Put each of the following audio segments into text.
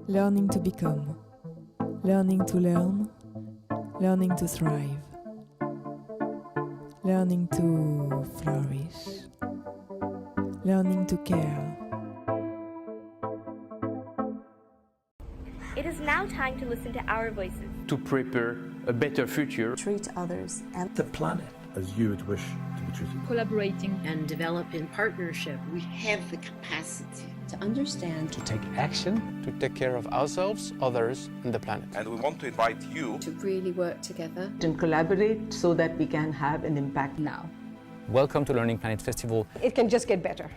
Learning to become, learning to learn, learning to thrive, learning to flourish, learning to care. It is now time to listen to our voices. To prepare a better future. Treat others and the planet as you would wish to be treated. Collaborating and develop in partnership. We have the capacity to understand, to take action, to take care of ourselves, others, and the planet. And we want to invite you to really work together and collaborate so that we can have an impact now. Welcome to Learning Planet Festival. It can just get better.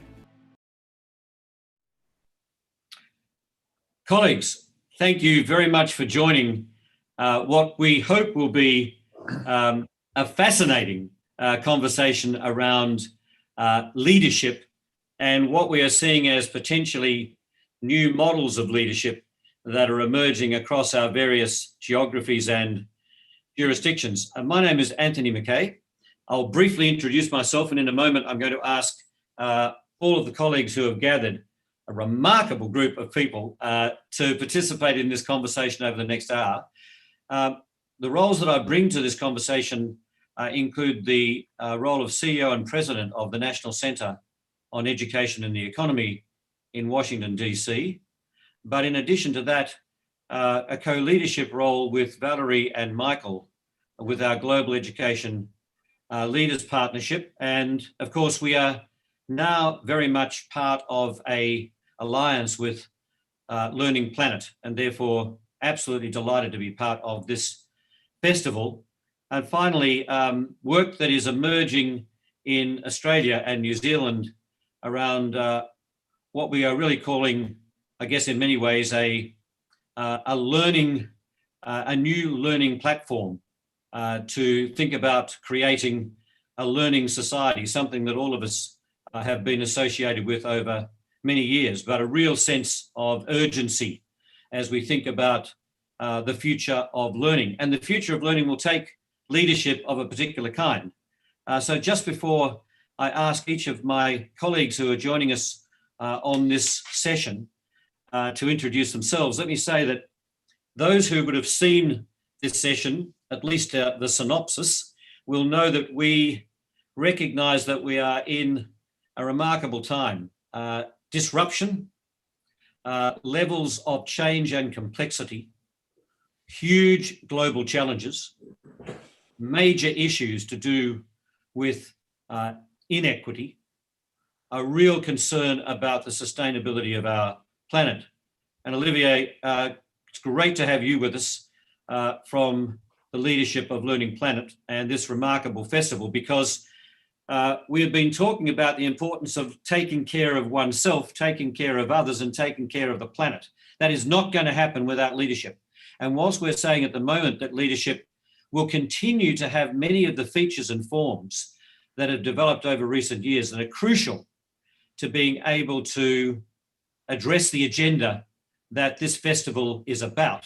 Colleagues, thank you very much for joining what we hope will be a fascinating conversation around leadership and what we are seeing as potentially new models of leadership that are emerging across our various geographies and jurisdictions. My name is Anthony McKay. I'll briefly introduce myself, and in a moment I'm going to ask all of the colleagues who have gathered, a remarkable group of people, to participate in this conversation over the next hour. The roles that I bring to this conversation include the role of CEO and President of the National Centre on Education and the Economy in Washington, DC. But in addition to that, a co-leadership role with Valerie and Michael with our Global Education Leaders Partnership. And of course, we are now very much part of an alliance with Learning Planet, and therefore absolutely delighted to be part of this festival. And finally, work that is emerging in Australia and New Zealand around what we are really calling, I guess in many ways, a new learning platform to think about creating a learning society, something that all of us have been associated with over many years, but a real sense of urgency as we think about the future of learning. And the future of learning will take leadership of a particular kind. So just before I ask each of my colleagues who are joining us on this session to introduce themselves, let me say that those who would have seen this session, at least the synopsis, will know that we recognize that we are in a remarkable time. Disruption, levels of change and complexity, huge global challenges, major issues to do with inequity, a real concern about the sustainability of our planet. And Olivier, it's great to have you with us from the leadership of Learning Planet and this remarkable festival, because we have been talking about the importance of taking care of oneself, taking care of others, and taking care of the planet. That is not going to happen without leadership. And whilst we're saying at the moment that leadership will continue to have many of the features and forms that have developed over recent years and are crucial to being able to address the agenda that this festival is about,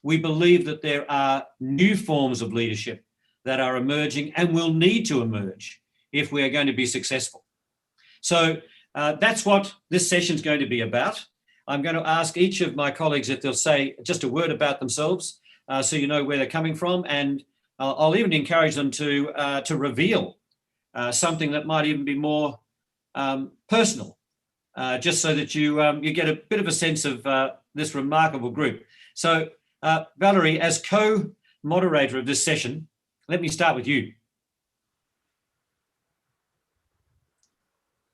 we believe that there are new forms of leadership that are emerging and will need to emerge if we are going to be successful. So that's what this session is going to be about. I'm going to ask each of my colleagues if they'll say just a word about themselves so you know where they're coming from, and I'll even encourage them to reveal something that might even be more personal, just so that you get a bit of a sense of this remarkable group. So Valerie, as co-moderator of this session, let me start with you.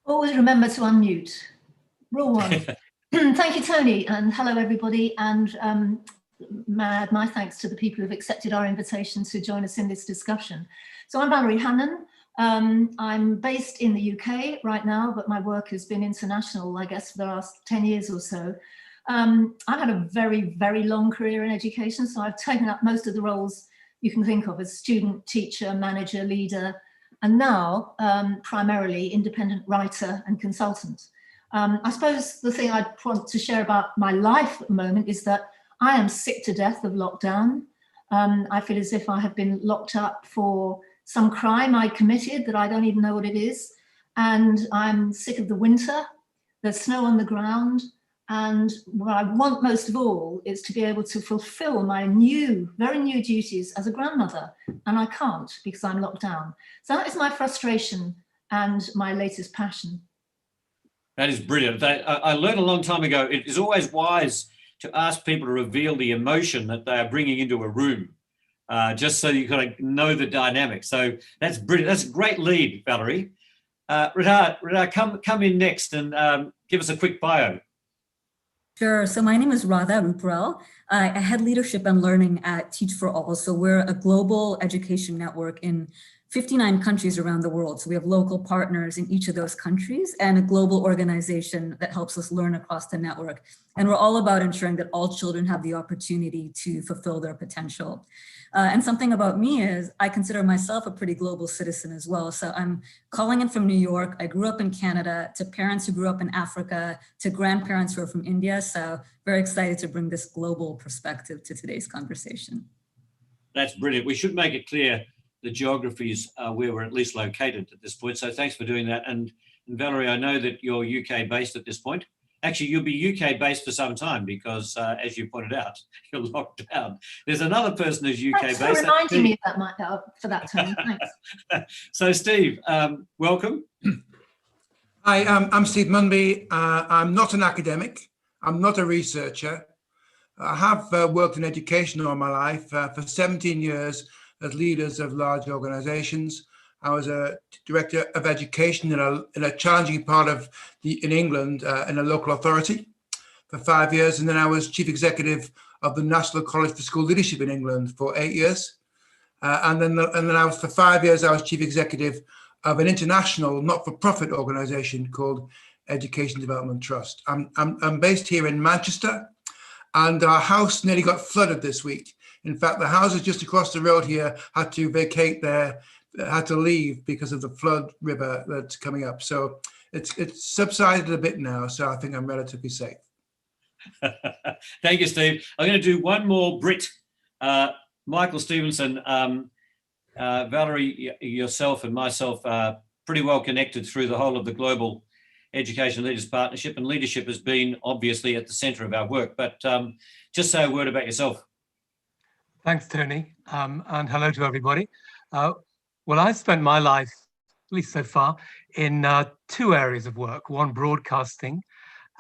Always remember to unmute. Rule one. Thank you, Tony, and hello, everybody. And my thanks to the people who've accepted our invitation to join us in this discussion. So I'm Valerie Hannon. I'm based in the UK right now, but my work has been international, I guess, for the last 10 years or so. I've had a very, very long career in education, so I've taken up most of the roles you can think of as student, teacher, manager, leader, and now primarily independent writer and consultant. I suppose the thing I'd want to share about my life at the moment is that I am sick to death of lockdown. I feel as if I have been locked up for some crime I committed that I don't even know what it is. And I'm sick of the winter, there's snow on the ground, And what I want most of all is to be able to fulfill my new, very new duties as a grandmother. And I can't because I'm locked down. So that is my frustration and my latest passion. That is brilliant. I learned a long time ago, it is always wise to ask people to reveal the emotion that they are bringing into a room, just so you kind of know the dynamic. So that's brilliant. That's a great lead, Valerie. Radha, come in next and give us a quick bio. Sure. So my name is Radha Ruparel. I head leadership and learning at Teach for All. So we're a global education network in 59 countries around the world. So we have local partners in each of those countries and a global organization that helps us learn across the network. And we're all about ensuring that all children have the opportunity to fulfill their potential. And something about me is I consider myself a pretty global citizen as well. So I'm calling in from New York. I grew up in Canada, to parents who grew up in Africa, to grandparents who are from India. So very excited to bring this global perspective to today's conversation. That's brilliant. We should make it clear the geographies where we're at least located at this point. So thanks for doing that. And Valerie, I know that you're UK based at this point. Actually, you'll be UK based for some time because, as you pointed out, you're locked down. There's another person who's UK based. Thanks for reminding me of that, for that, Tony. Thanks. So, Steve, welcome. Hi, I'm Steve Munby. I'm not an academic. I'm not a researcher. I have worked in education all my life for 17 years as leaders of large organizations. I was a director of education in a challenging part of in England in a local authority for 5 years. And then I was chief executive of the National College for School Leadership in England for 8 years. And then I was, for 5 years, I was chief executive of an international not-for-profit organization called Education Development Trust. I'm based here in Manchester, and our house nearly got flooded this week. In fact, the houses just across the road here had to vacate had to leave because of the flood river that's coming up. So it's subsided a bit now, so I think I'm relatively safe. Thank you, Steve. I'm going to do one more Brit. Michael Stevenson, Valerie, yourself and myself are pretty well connected through the whole of the Global Education Leaders Partnership, and leadership has been obviously at the centre of our work. But just say a word about yourself. Thanks, Tony, and hello to everybody. Well, I've spent my life, at least so far, in two areas of work, one broadcasting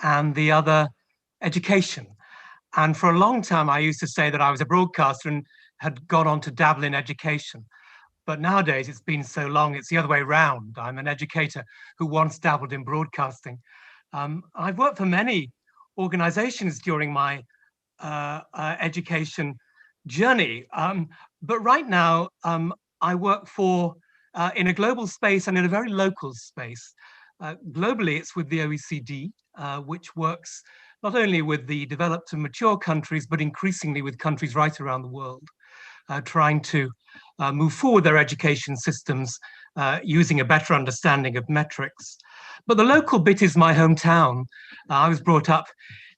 and the other education. And for a long time, I used to say that I was a broadcaster and had gone on to dabble in education. But nowadays, it's been so long, it's the other way around. I'm an educator who once dabbled in broadcasting. I've worked for many organizations during my education journey. But right now, I work in a global space and in a very local space. Globally, it's with the OECD, which works not only with the developed and mature countries, but increasingly with countries right around the world, trying to move forward their education systems using a better understanding of metrics. But the local bit is my hometown. I was brought up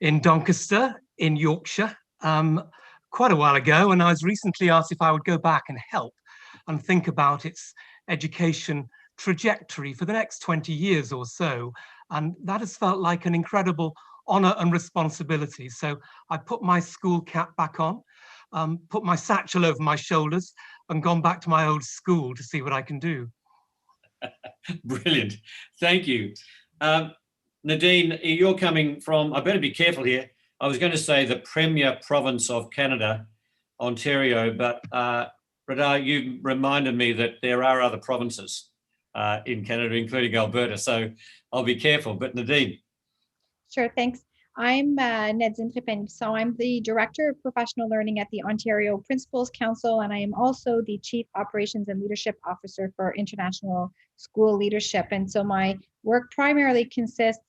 in Doncaster in Yorkshire quite a while ago, and I was recently asked if I would go back and help and think about its education trajectory for the next 20 years or so. And that has felt like an incredible honor and responsibility. So I put my school cap back on, put my satchel over my shoulders and gone back to my old school to see what I can do. Brilliant. Thank you. Nadine, you're coming from, I better be careful here. I was going to say the premier province of Canada, Ontario, but Radha, you reminded me that there are other provinces in Canada, including Alberta. So I'll be careful. But Nadine. Sure, thanks. I'm Nadine Trippen. So I'm the Director of Professional Learning at the Ontario Principals Council, and I am also the Chief Operations and Leadership Officer for International School Leadership. And so my work primarily consists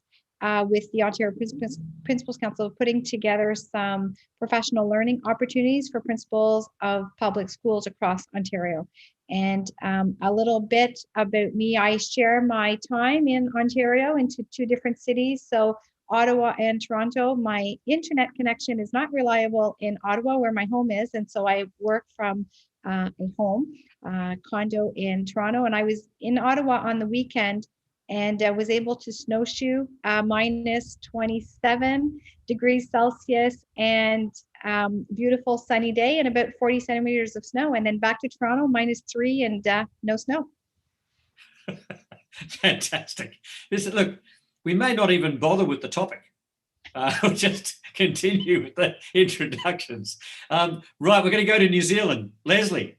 with the Ontario Principals Council of putting together some professional learning opportunities for principals of public schools across Ontario. And a little bit about me, I share my time in Ontario into two different cities. So Ottawa and Toronto. My internet connection is not reliable in Ottawa, where my home is, and so I work from a home condo in Toronto. And I was in Ottawa on the weekend and was able to snowshoe minus 27 degrees Celsius and beautiful sunny day and about 40 centimeters of snow. And then back to Toronto, -3 and no snow. Fantastic. Look, we may not even bother with the topic. We'll just continue with the introductions. Right, we're going to go to New Zealand. Leslie.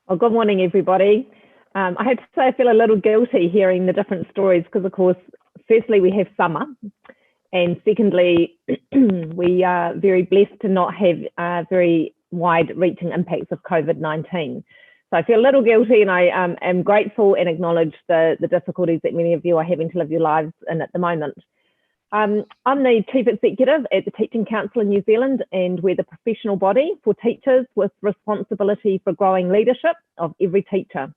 Well, good morning, everybody. I have to say I feel a little guilty hearing the different stories because, of course, firstly, we have summer. And secondly, we are very blessed to not have very wide-reaching impacts of COVID-19. So I feel a little guilty, and I am grateful and acknowledge the difficulties that many of you are having to live your lives in at the moment. I'm the Chief Executive at the Teaching Council in New Zealand, and we're the professional body for teachers with responsibility for growing leadership of every teacher.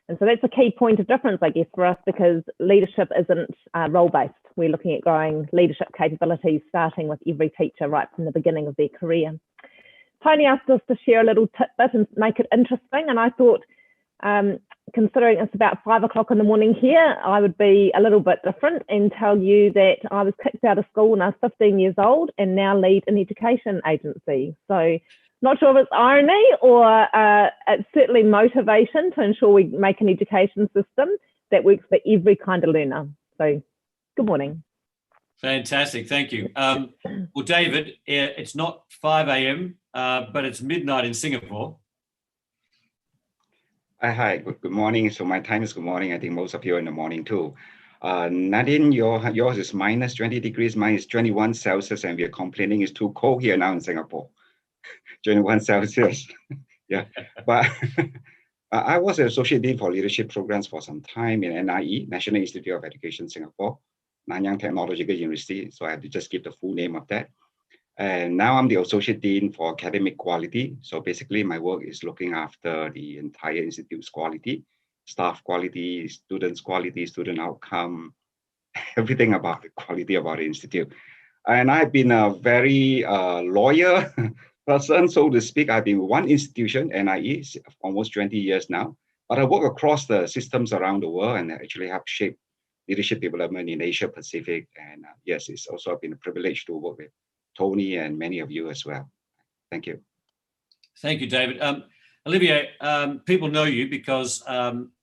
And so that's a key point of difference, I guess, for us, because leadership isn't role-based. We're looking at growing leadership capabilities, starting with every teacher right from the beginning of their career. Tony asked us to share a little tidbit and make it interesting, and I thought, considering it's about 5 o'clock in the morning here, I would be a little bit different and tell you that I was kicked out of school when I was 15 years old and now lead an education agency. So not sure if it's irony or it's certainly motivation to ensure we make an education system that works for every kind of learner. So good morning. Fantastic, thank you. Well, David, it's not 5 a.m., but it's midnight in Singapore. Hi, good morning. So my time is good morning. I think most of you are in the morning too. Nadine, yours is minus 20 degrees, mine is 21 Celsius, and we are complaining it's too cold here now in Singapore. 21 Celsius. Yeah, but I was an Associate Dean for Leadership Programs for some time in NIE, National Institute of Education Singapore, Nanyang Technological University. So I have to just give the full name of that. And now I'm the Associate Dean for Academic Quality. So basically my work is looking after the entire institute's quality, staff quality, students quality, student outcome, everything about the quality about the institute. And I've been a very loyal person, so to speak. I've been with one institution, NIE, almost 20 years now. But I work across the systems around the world and actually have shaped leadership development in Asia Pacific. And yes, it's also been a privilege to work with Tony and many of you as well. Thank you. Thank you, David. Olivier, people know you because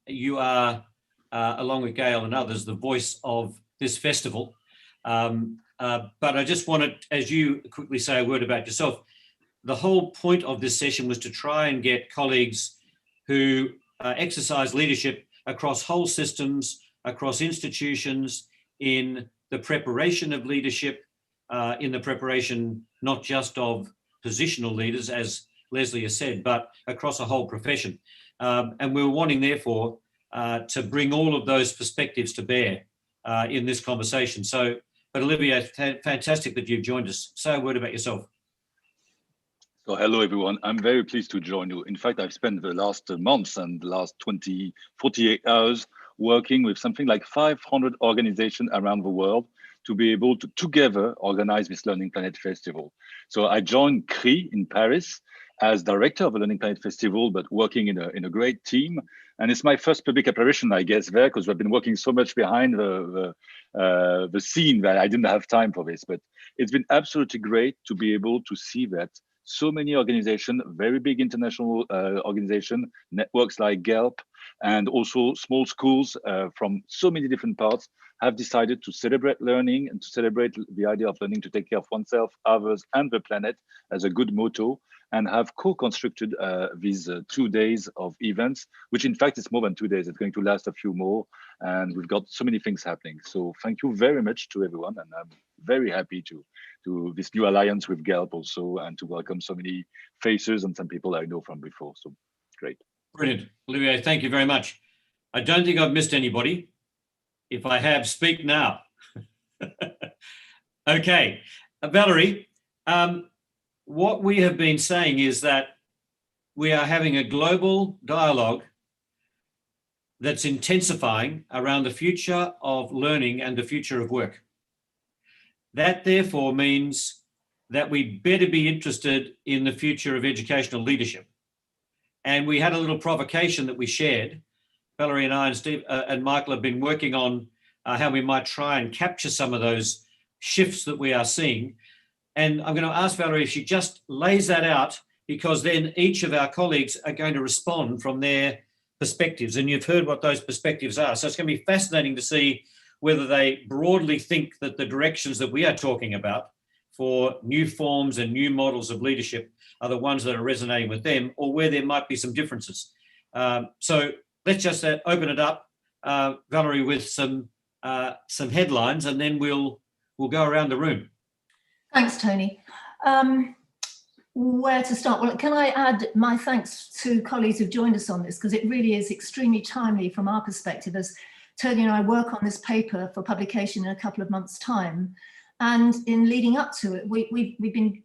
you are, along with Gail and others, the voice of this festival. But I just wanted, as you quickly say a word about yourself, the whole point of this session was to try and get colleagues who exercise leadership across whole systems, across institutions, in the preparation of leadership, in the preparation not just of positional leaders, as Leslie has said, but across a whole profession. And we were wanting, therefore, to bring all of those perspectives to bear in this conversation. So, but Olivier, fantastic that you've joined us. Say a word about yourself. So hello, everyone. I'm very pleased to join you. In fact, I've spent the last months and the last 48 hours working with something like 500 organizations around the world to be able to together organize this Learning Planet Festival. So I joined CRI in Paris as director of the Learning Planet Festival, but working in a great team. And it's my first public apparition, I guess, there, because we've been working so much behind the scene that I didn't have time for this. But it's been absolutely great to be able to see that so many organizations, very big international organizations, networks like GELP, and also small schools from so many different parts have decided to celebrate learning and to celebrate the idea of learning to take care of oneself, others, and the planet as a good motto, and have co-constructed these 2 days of events, which in fact is more than 2 days. It's going to last a few more, and we've got so many things happening. So thank you very much to everyone, and I'm very happy to this new alliance with GELP also, and to welcome so many faces and some people I know from before. So great. Brilliant. Olivier, thank you very much. I don't think I've missed anybody. If I have, speak now. Okay, Valerie, what we have been saying is that we are having a global dialogue that's intensifying around the future of learning and the future of work. That therefore means that we better be interested in the future of educational leadership. And we had a little provocation that we shared Valerie and I and Steve and Michael have been working on how we might try and capture some of those shifts that we are seeing. And I'm going to ask Valerie if she just lays that out, because then each of our colleagues are going to respond from their perspectives. And you've heard what those perspectives are. So it's going to be fascinating to see whether they broadly think that the directions that we are talking about for new forms and new models of leadership are the ones that are resonating with them, or where there might be some differences. So let's just open it up, Valerie, with some headlines, and then we'll go around the room. Thanks, Tony. Where to start? Well, can I add my thanks to colleagues who've joined us on this, because it really is extremely timely from our perspective, as Tony and I work on this paper for publication in a couple of months' time. And in leading up to it, we've been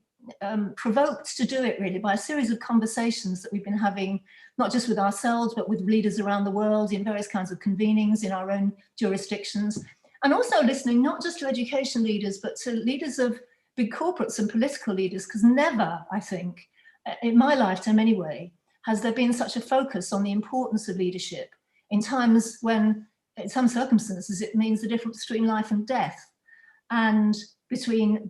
provoked to do it really by a series of conversations that we've been having, not just with ourselves, but with leaders around the world in various kinds of convenings in our own jurisdictions. And also listening not just to education leaders, but to leaders of big corporates and political leaders, because never, I think, in my lifetime anyway, has there been such a focus on the importance of leadership in times when, in some circumstances, it means the difference between life and death, and between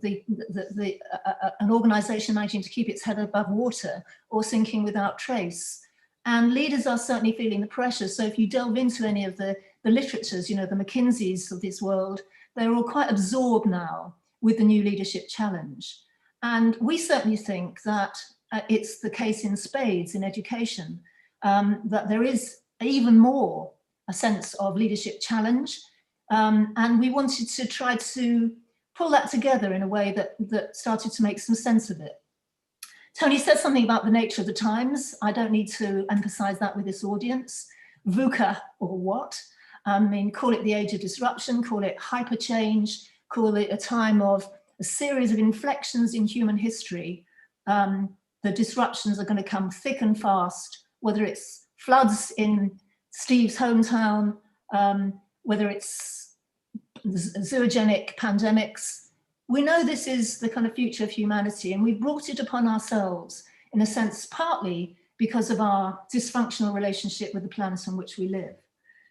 an organisation managing to keep its head above water or sinking without trace. And leaders are certainly feeling the pressure. So if you delve into any of the literatures, you know, the McKinseys of this world, they're all quite absorbed now with the new leadership challenge. And we certainly think that it's the case in spades in education, that there is even more a sense of leadership challenge. And we wanted to try to pull that together in a way that started to make some sense of it. Tony said something about the nature of the times. I don't need to emphasize that with this audience. VUCA or what? I mean, call it the age of disruption, call it hyper change, call it a time of a series of inflections in human history. The disruptions are going to come thick and fast, whether it's floods in Steve's hometown, whether it's zoogenic pandemics. We know this is the kind of future of humanity, and we brought it upon ourselves in a sense, partly because of our dysfunctional relationship with the planet on which we live.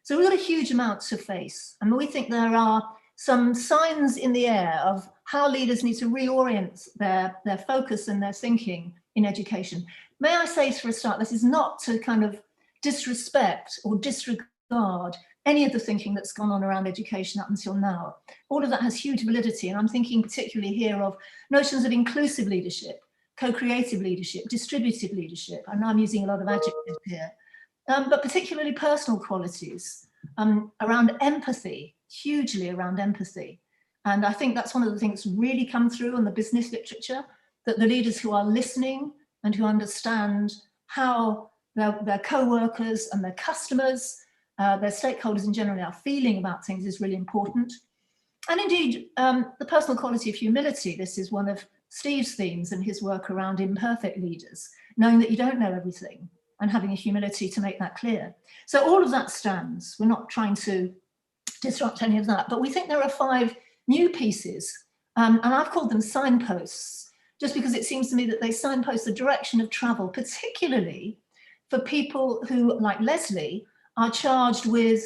So we've got a huge amount to face. And we think there are some signs in the air of how leaders need to reorient their focus and their thinking in education. May I say, for a start, this is not to kind of disrespect or disregard any of the thinking that's gone on around education up until now. All of that has huge validity, and I'm thinking particularly here of notions of inclusive leadership, co-creative leadership, distributed leadership, and I'm using a lot of adjectives here, but particularly personal qualities around empathy, hugely around empathy. And I think that's one of the things that's really come through in the business literature, that the leaders who are listening and who understand how their co-workers and their customers, their stakeholders in general are feeling about things is really important. And indeed, the personal quality of humility, this is one of Steve's themes in his work around imperfect leaders, knowing that you don't know everything and having a humility to make that clear. So all of that stands. We're not trying to disrupt any of that, but we think there are 5 new pieces, and I've called them signposts, just because it seems to me that they signpost the direction of travel, particularly for people who, like Leslie, are charged with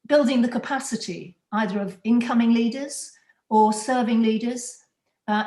building the capacity either of incoming leaders or serving leaders.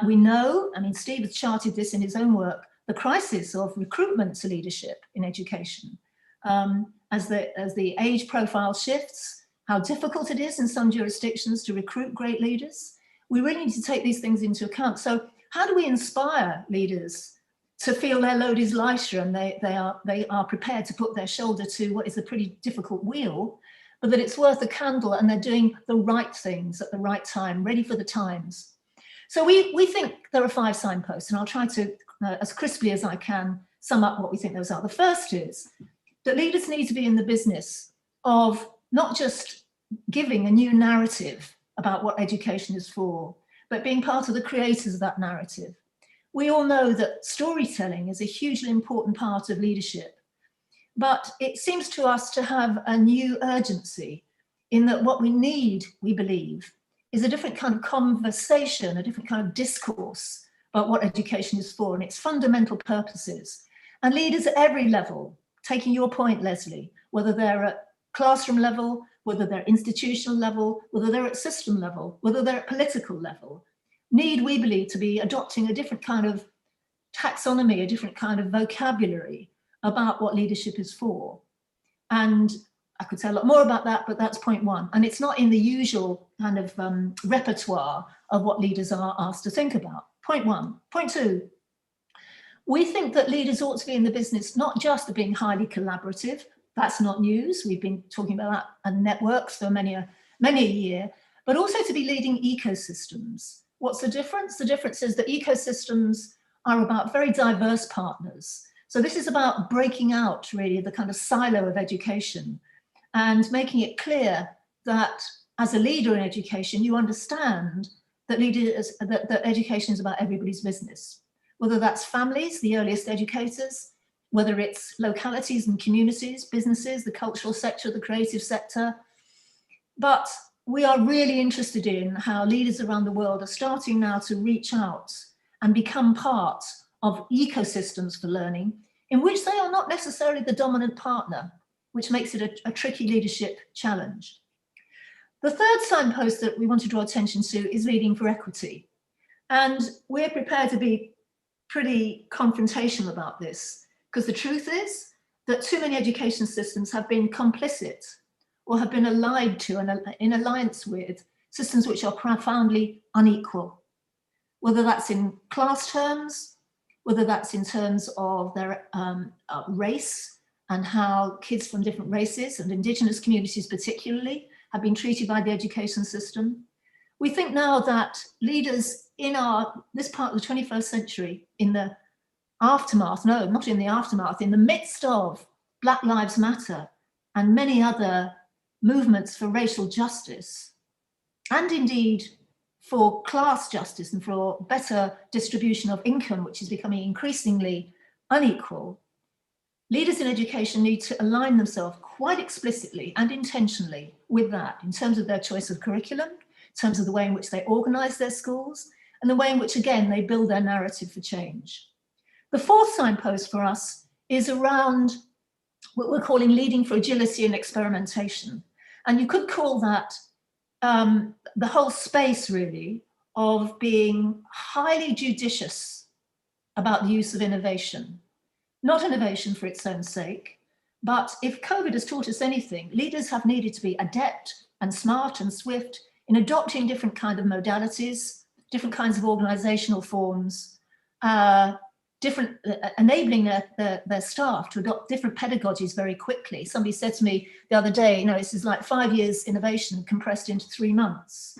We know, I mean, Steve has charted this in his own work, the crisis of recruitment to leadership in education. As the age profile shifts, how difficult it is in some jurisdictions to recruit great leaders. We really need to take these things into account. So how do we inspire leaders to feel their load is lighter and they are prepared to put their shoulder to what is a pretty difficult wheel, but that it's worth a candle and they're doing the right things at the right time, ready for the times. So we think there are 5 signposts, and I'll try to, as crisply as I can, sum up what we think those are. The first is that leaders need to be in the business of not just giving a new narrative about what education is for, but being part of the creators of that narrative. We all know that storytelling is a hugely important part of leadership, but it seems to us to have a new urgency in that what we need, we believe, is a different kind of conversation, a different kind of discourse about what education is for and its fundamental purposes. And leaders at every level, taking your point, Leslie, whether they're at classroom level, whether they're institutional level, whether they're at system level, whether they're at political level, need, we believe, to be adopting a different kind of taxonomy, a different kind of vocabulary about what leadership is for. And I could say a lot more about that, but that's point one. And it's not in the usual kind of repertoire of what leaders are asked to think about. Point one. Point two, we think that leaders ought to be in the business not just of being highly collaborative. That's not news. We've been talking about that and networks for many a year, but also to be leading ecosystems. What's the difference? The difference is that ecosystems are about very diverse partners. So this is about breaking out really the kind of silo of education and making it clear that as a leader in education, you understand that that education is about everybody's business, whether that's families, the earliest educators, whether it's localities and communities, businesses, the cultural sector, the creative sector. But we are really interested in how leaders around the world are starting now to reach out and become part of ecosystems for learning in which they are not necessarily the dominant partner, which makes it a tricky leadership challenge. The third signpost that we want to draw attention to is leading for equity. And we're prepared to be pretty confrontational about this, because the truth is that too many education systems have been complicit or have been allied to and in alliance with systems which are profoundly unequal, whether that's in class terms, whether that's in terms of their race and how kids from different races and Indigenous communities particularly have been treated by the education system. We think now that leaders in this part of the 21st century, in the aftermath, no, not in the aftermath, in the midst of Black Lives Matter and many other movements for racial justice, and indeed for class justice and for better distribution of income, which is becoming increasingly unequal, leaders in education need to align themselves quite explicitly and intentionally with that in terms of their choice of curriculum, in terms of the way in which they organize their schools, and the way in which, again, they build their narrative for change. The fourth signpost for us is around what we're calling leading for agility and experimentation. And you could call that the whole space, really, of being highly judicious about the use of innovation. Not innovation for its own sake, but if COVID has taught us anything, leaders have needed to be adept and smart and swift in adopting different kinds of modalities, different kinds of organizational forms, enabling their staff to adopt different pedagogies very quickly. Somebody said to me the other day, this is like 5 years innovation compressed into 3 months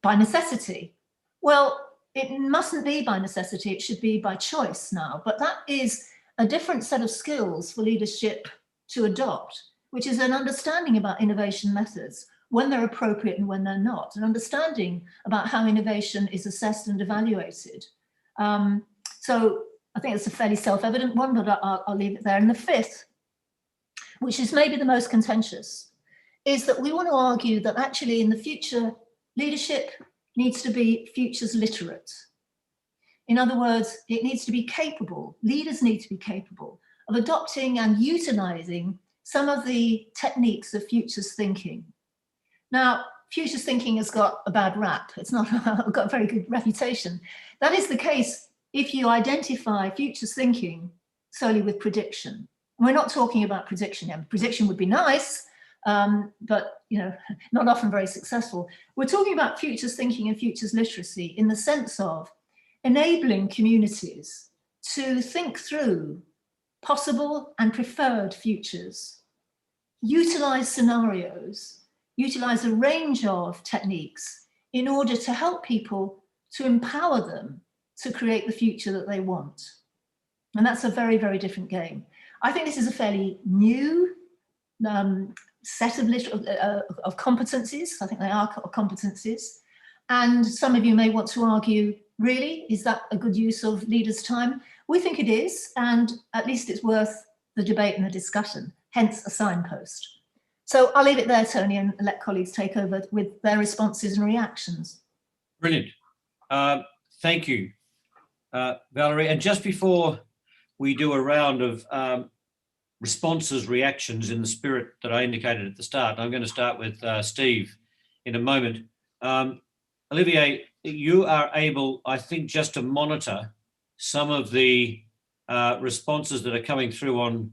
by necessity. Well, it mustn't be by necessity, it should be by choice now, but that is a different set of skills for leadership to adopt, which is an understanding about innovation methods, when they're appropriate and when they're not, an understanding about how innovation is assessed and evaluated. So I think it's a fairly self-evident one, but I'll leave it there. And the fifth, which is maybe the most contentious, is that we want to argue that actually in the future, leadership needs to be futures literate. In other words, it needs to be capable, leaders need to be capable of adopting and utilizing some of the techniques of futures thinking. Now, futures thinking has got a bad rap. It's not got a very good reputation. That is the case if you identify futures thinking solely with prediction. We're not talking about prediction here. Prediction would be nice, but not often very successful. We're talking about futures thinking and futures literacy in the sense of enabling communities to think through possible and preferred futures, utilize scenarios, utilize a range of techniques in order to help people to empower them to create the future that they want. And that's a very, very different game. I think this is a fairly new set of competencies. I think they are competencies. And some of you may want to argue, really, is that a good use of leaders' time? We think it is, and at least it's worth the debate and the discussion, hence a signpost. So I'll leave it there, Tony, and let colleagues take over with their responses and reactions. Brilliant. Thank you, Valerie. And just before we do a round of responses, reactions in the spirit that I indicated at the start. I'm going to start with Steve in a moment. Olivier, you are able, I think, just to monitor some of the responses that are coming through on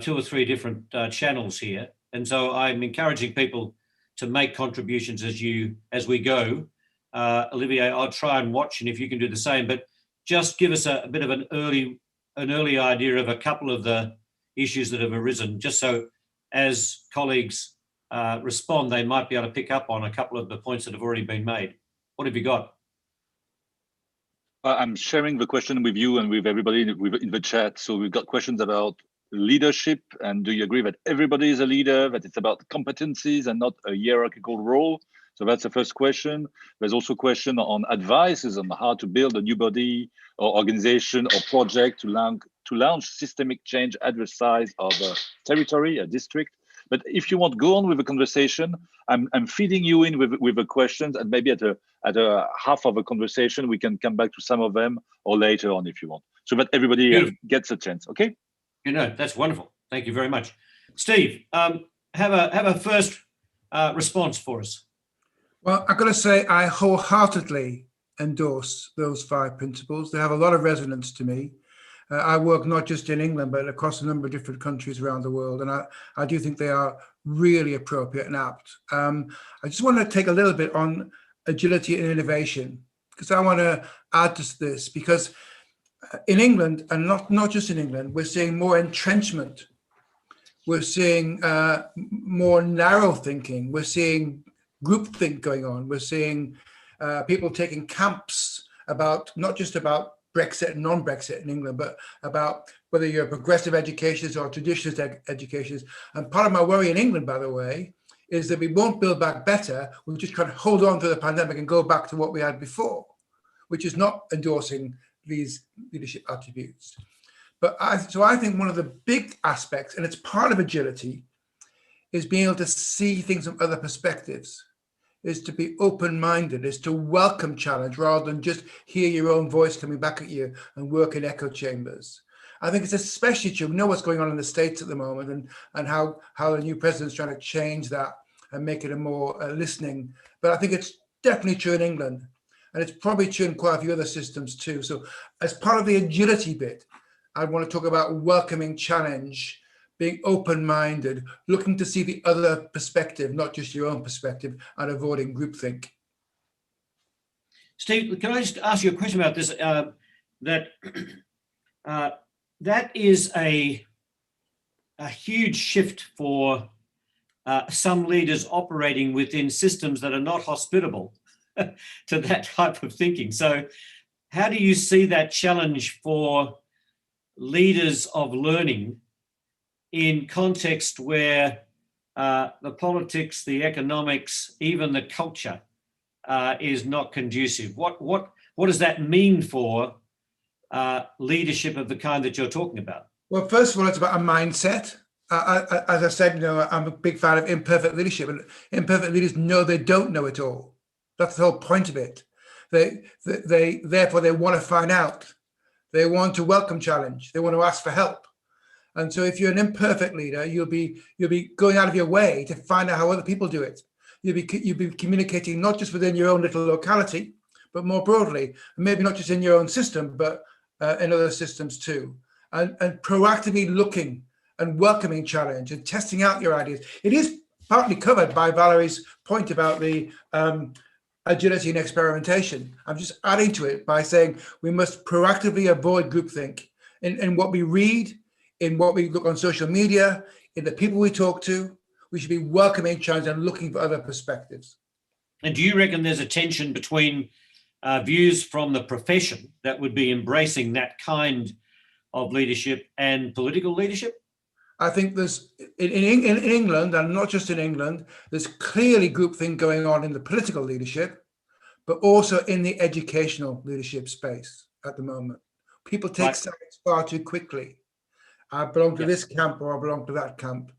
2 or 3 different channels here. And so I'm encouraging people to make contributions as we go. Olivier, I'll try and watch, and if you can do the same, but just give us a bit of an early idea of a couple of the issues that have arisen, just so as colleagues respond, they might be able to pick up on a couple of the points that have already been made. What have you got? I'm sharing the question with you and with everybody in the chat. So we've got questions about leadership, and do you agree that everybody is a leader, that it's about competencies and not a hierarchical role? So that's the first question. There's also a question on advices on how to build a new body or organization or project to launch systemic change at the size of a territory, a district. But if you want to go on with the conversation, I'm feeding you in with the questions, and maybe at a half of a conversation, we can come back to some of them or later on if you want, so that everybody gets a chance, okay? That's wonderful. Thank you very much. Steve, have a first response for us. Well, I've got to say I wholeheartedly endorse those 5 principles. They have a lot of resonance to me. I work not just in England, but across a number of different countries around the world. And I do think they are really appropriate and apt. I just want to take a little bit on agility and innovation, because I want to add to this, because in England, and not just in England, we're seeing more entrenchment. We're seeing more narrow thinking. We're seeing groupthink going on. We're seeing people taking camps about, not just about Brexit and non-Brexit in England, but about whether you're progressive educations or traditionalist educations. And part of my worry in England, by the way, is that we won't build back better. We're just trying to hold on to the pandemic and go back to what we had before, which is not endorsing these leadership attributes. But I think one of the big aspects, and it's part of agility, is being able to see things from other perspectives, is to be open-minded, is to welcome challenge rather than just hear your own voice coming back at you and work in echo chambers. I think it's especially true. We know what's going on in the States at the moment, and how the new president's trying to change that and make it a more listening. But I think it's definitely true in England, and it's probably true in quite a few other systems too. So as part of the agility bit, I want to talk about welcoming challenge, being open-minded, looking to see the other perspective, not just your own perspective, and avoiding groupthink. Steve, can I just ask you a question about this? That is a huge shift for some leaders operating within systems that are not hospitable to that type of thinking. So how do you see that challenge for leaders of learning in context where the politics, the economics, even the culture is not conducive? What does that mean for leadership of the kind that you're talking about? Well, first of all, it's about a mindset. As I said, I'm a big fan of imperfect leadership, and imperfect leaders know they don't know it all. That's the whole point of it. Therefore, they want to find out. They want to welcome challenge. They want to ask for help. And so if you're an imperfect leader, you'll be going out of your way to find out how other people do it. You'll be communicating not just within your own little locality, but more broadly, and maybe not just in your own system, but in other systems too. And proactively looking and welcoming challenge and testing out your ideas. It is partly covered by Valerie's point about the agility and experimentation. I'm just adding to it by saying we must proactively avoid groupthink in what we read, in what we look on social media, in the people we talk to. We should be welcoming challenge and looking for other perspectives. And do you reckon there's a tension between views from the profession that would be embracing that kind of leadership and political leadership? I think there's, in England, and not just in England, there's clearly groupthink going on in the political leadership, but also in the educational leadership space at the moment. People take sides far too quickly. I belong to this camp or I belong to that camp.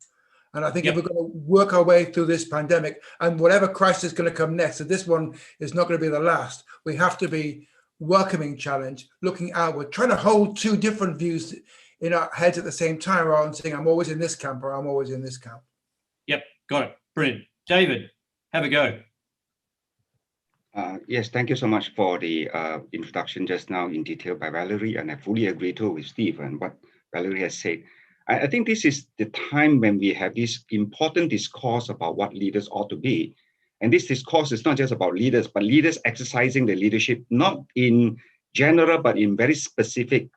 And I think if we're going to work our way through this pandemic and whatever crisis is going to come next, so this one is not going to be the last, we have to be welcoming challenge, looking outward, trying to hold two different views in our heads at the same time, rather than saying I'm always in this camp or I'm always in this camp. Yep, got it. Brilliant. David, have a go. Yes, thank you so much for the introduction just now in detail by Valerie, and I fully agree too with Steve and what Valerie has said. I think this is the time when we have this important discourse about what leaders ought to be. And this discourse is not just about leaders, but leaders exercising their leadership, not in general, but in very specific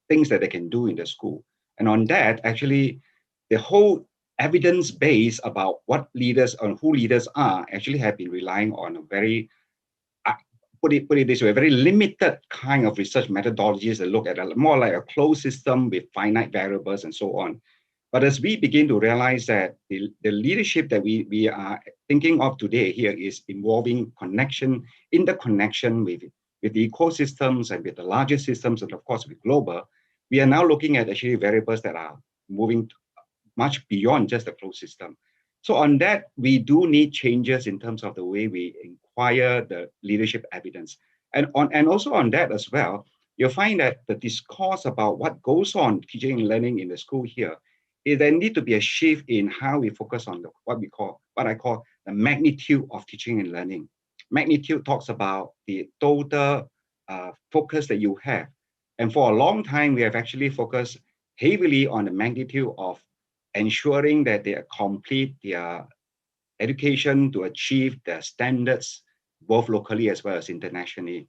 things that they can do in the school. And on that, actually, the whole evidence base about what leaders and who leaders are actually have been relying on a very, put it this way, very limited kind of research methodologies that look at more like a closed system with finite variables and so on. But as we begin to realize that the leadership that we are thinking of today here is involving connection, interconnection with the ecosystems and with the larger systems, and of course with global, we are now looking at actually variables that are moving much beyond just the closed system. So on that, we do need changes in terms of the way we inquire the leadership evidence. And also on that as well, you'll find that the discourse about what goes on teaching and learning in the school here, is there need to be a shift in how we focus on what I call the magnitude of teaching and learning. Magnitude talks about the total focus that you have. And for a long time, we have actually focused heavily on the magnitude of ensuring that they complete their education to achieve their standards, both locally as well as internationally.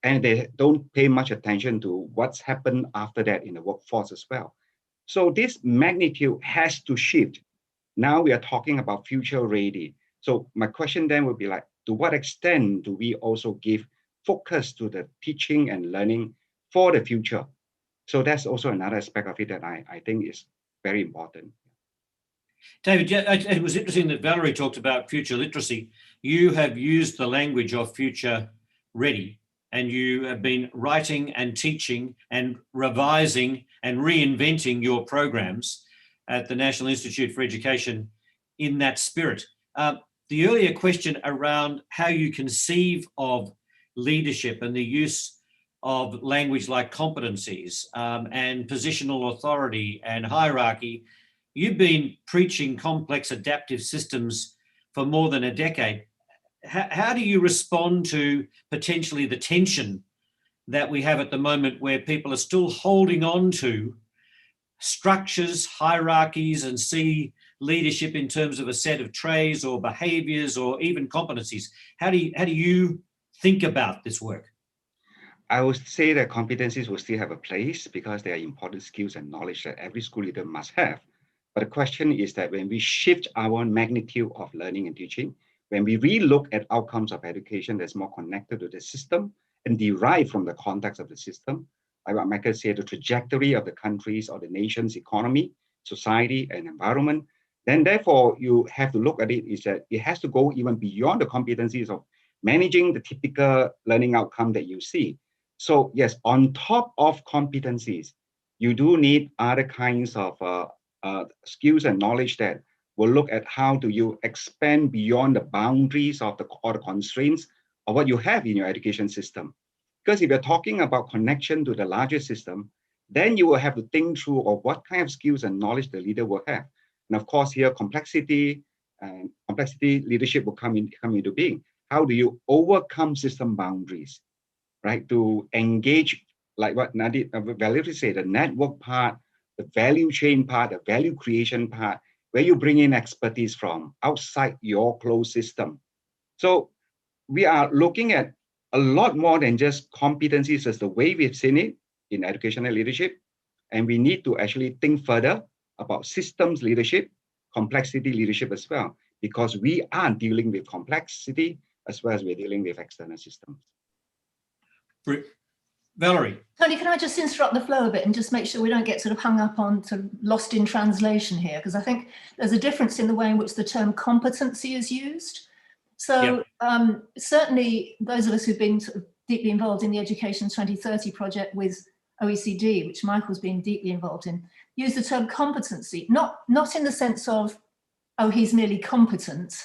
And they don't pay much attention to what's happened after that in the workforce as well. So this magnitude has to shift. Now we are talking about future ready. So my question then would be like, to what extent do we also give focus to the teaching and learning for the future? So that's also another aspect of it that I think is very important. David, it was interesting that Valerie talked about future literacy. You have used the language of future ready, and you have been writing and teaching and revising and reinventing your programs at the National Institute for Education in that spirit. The earlier question around how you conceive of leadership and the use of language like competencies and positional authority and hierarchy, you've been preaching complex adaptive systems for more than a decade. How do you respond to potentially the tension that we have at the moment where people are still holding on to structures, hierarchies, and see leadership in terms of a set of traits or behaviors or even competencies? How do you think about this work? I would say that competencies will still have a place because they are important skills and knowledge that every school leader must have. But the question is that when we shift our magnitude of learning and teaching, when we relook at outcomes of education that's more connected to the system and derived from the context of the system, like what Michael said, the trajectory of the country's or the nation's economy, society, and environment, then therefore you have to look at it is that it has to go even beyond the competencies of managing the typical learning outcome that you see. So yes, on top of competencies, you do need other kinds of skills and knowledge that will look at how do you expand beyond the boundaries of the constraints of what you have in your education system. Because if you're talking about connection to the larger system, then you will have to think through of what kind of skills and knowledge the leader will have. And of course, here complexity and complexity leadership will come into being. How do you overcome system boundaries, right? To engage, like what Nadine, Valerie said, the network part, the value chain part, the value creation part, where you bring in expertise from outside your closed system. So we are looking at a lot more than just competencies as the way we've seen it in educational leadership. And we need to actually think further about systems leadership, complexity leadership as well, because we are dealing with complexity as well as we're dealing with external systems. Valerie. Tony, can I just interrupt the flow a bit and just make sure we don't get sort of hung up on sort of lost in translation here? Because I think there's a difference in the way in which the term competency is used. So certainly those of us who've been sort of deeply involved in the Education 2030 project with OECD, which Michael's been deeply involved in, use the term competency, not in the sense of, oh, he's merely competent,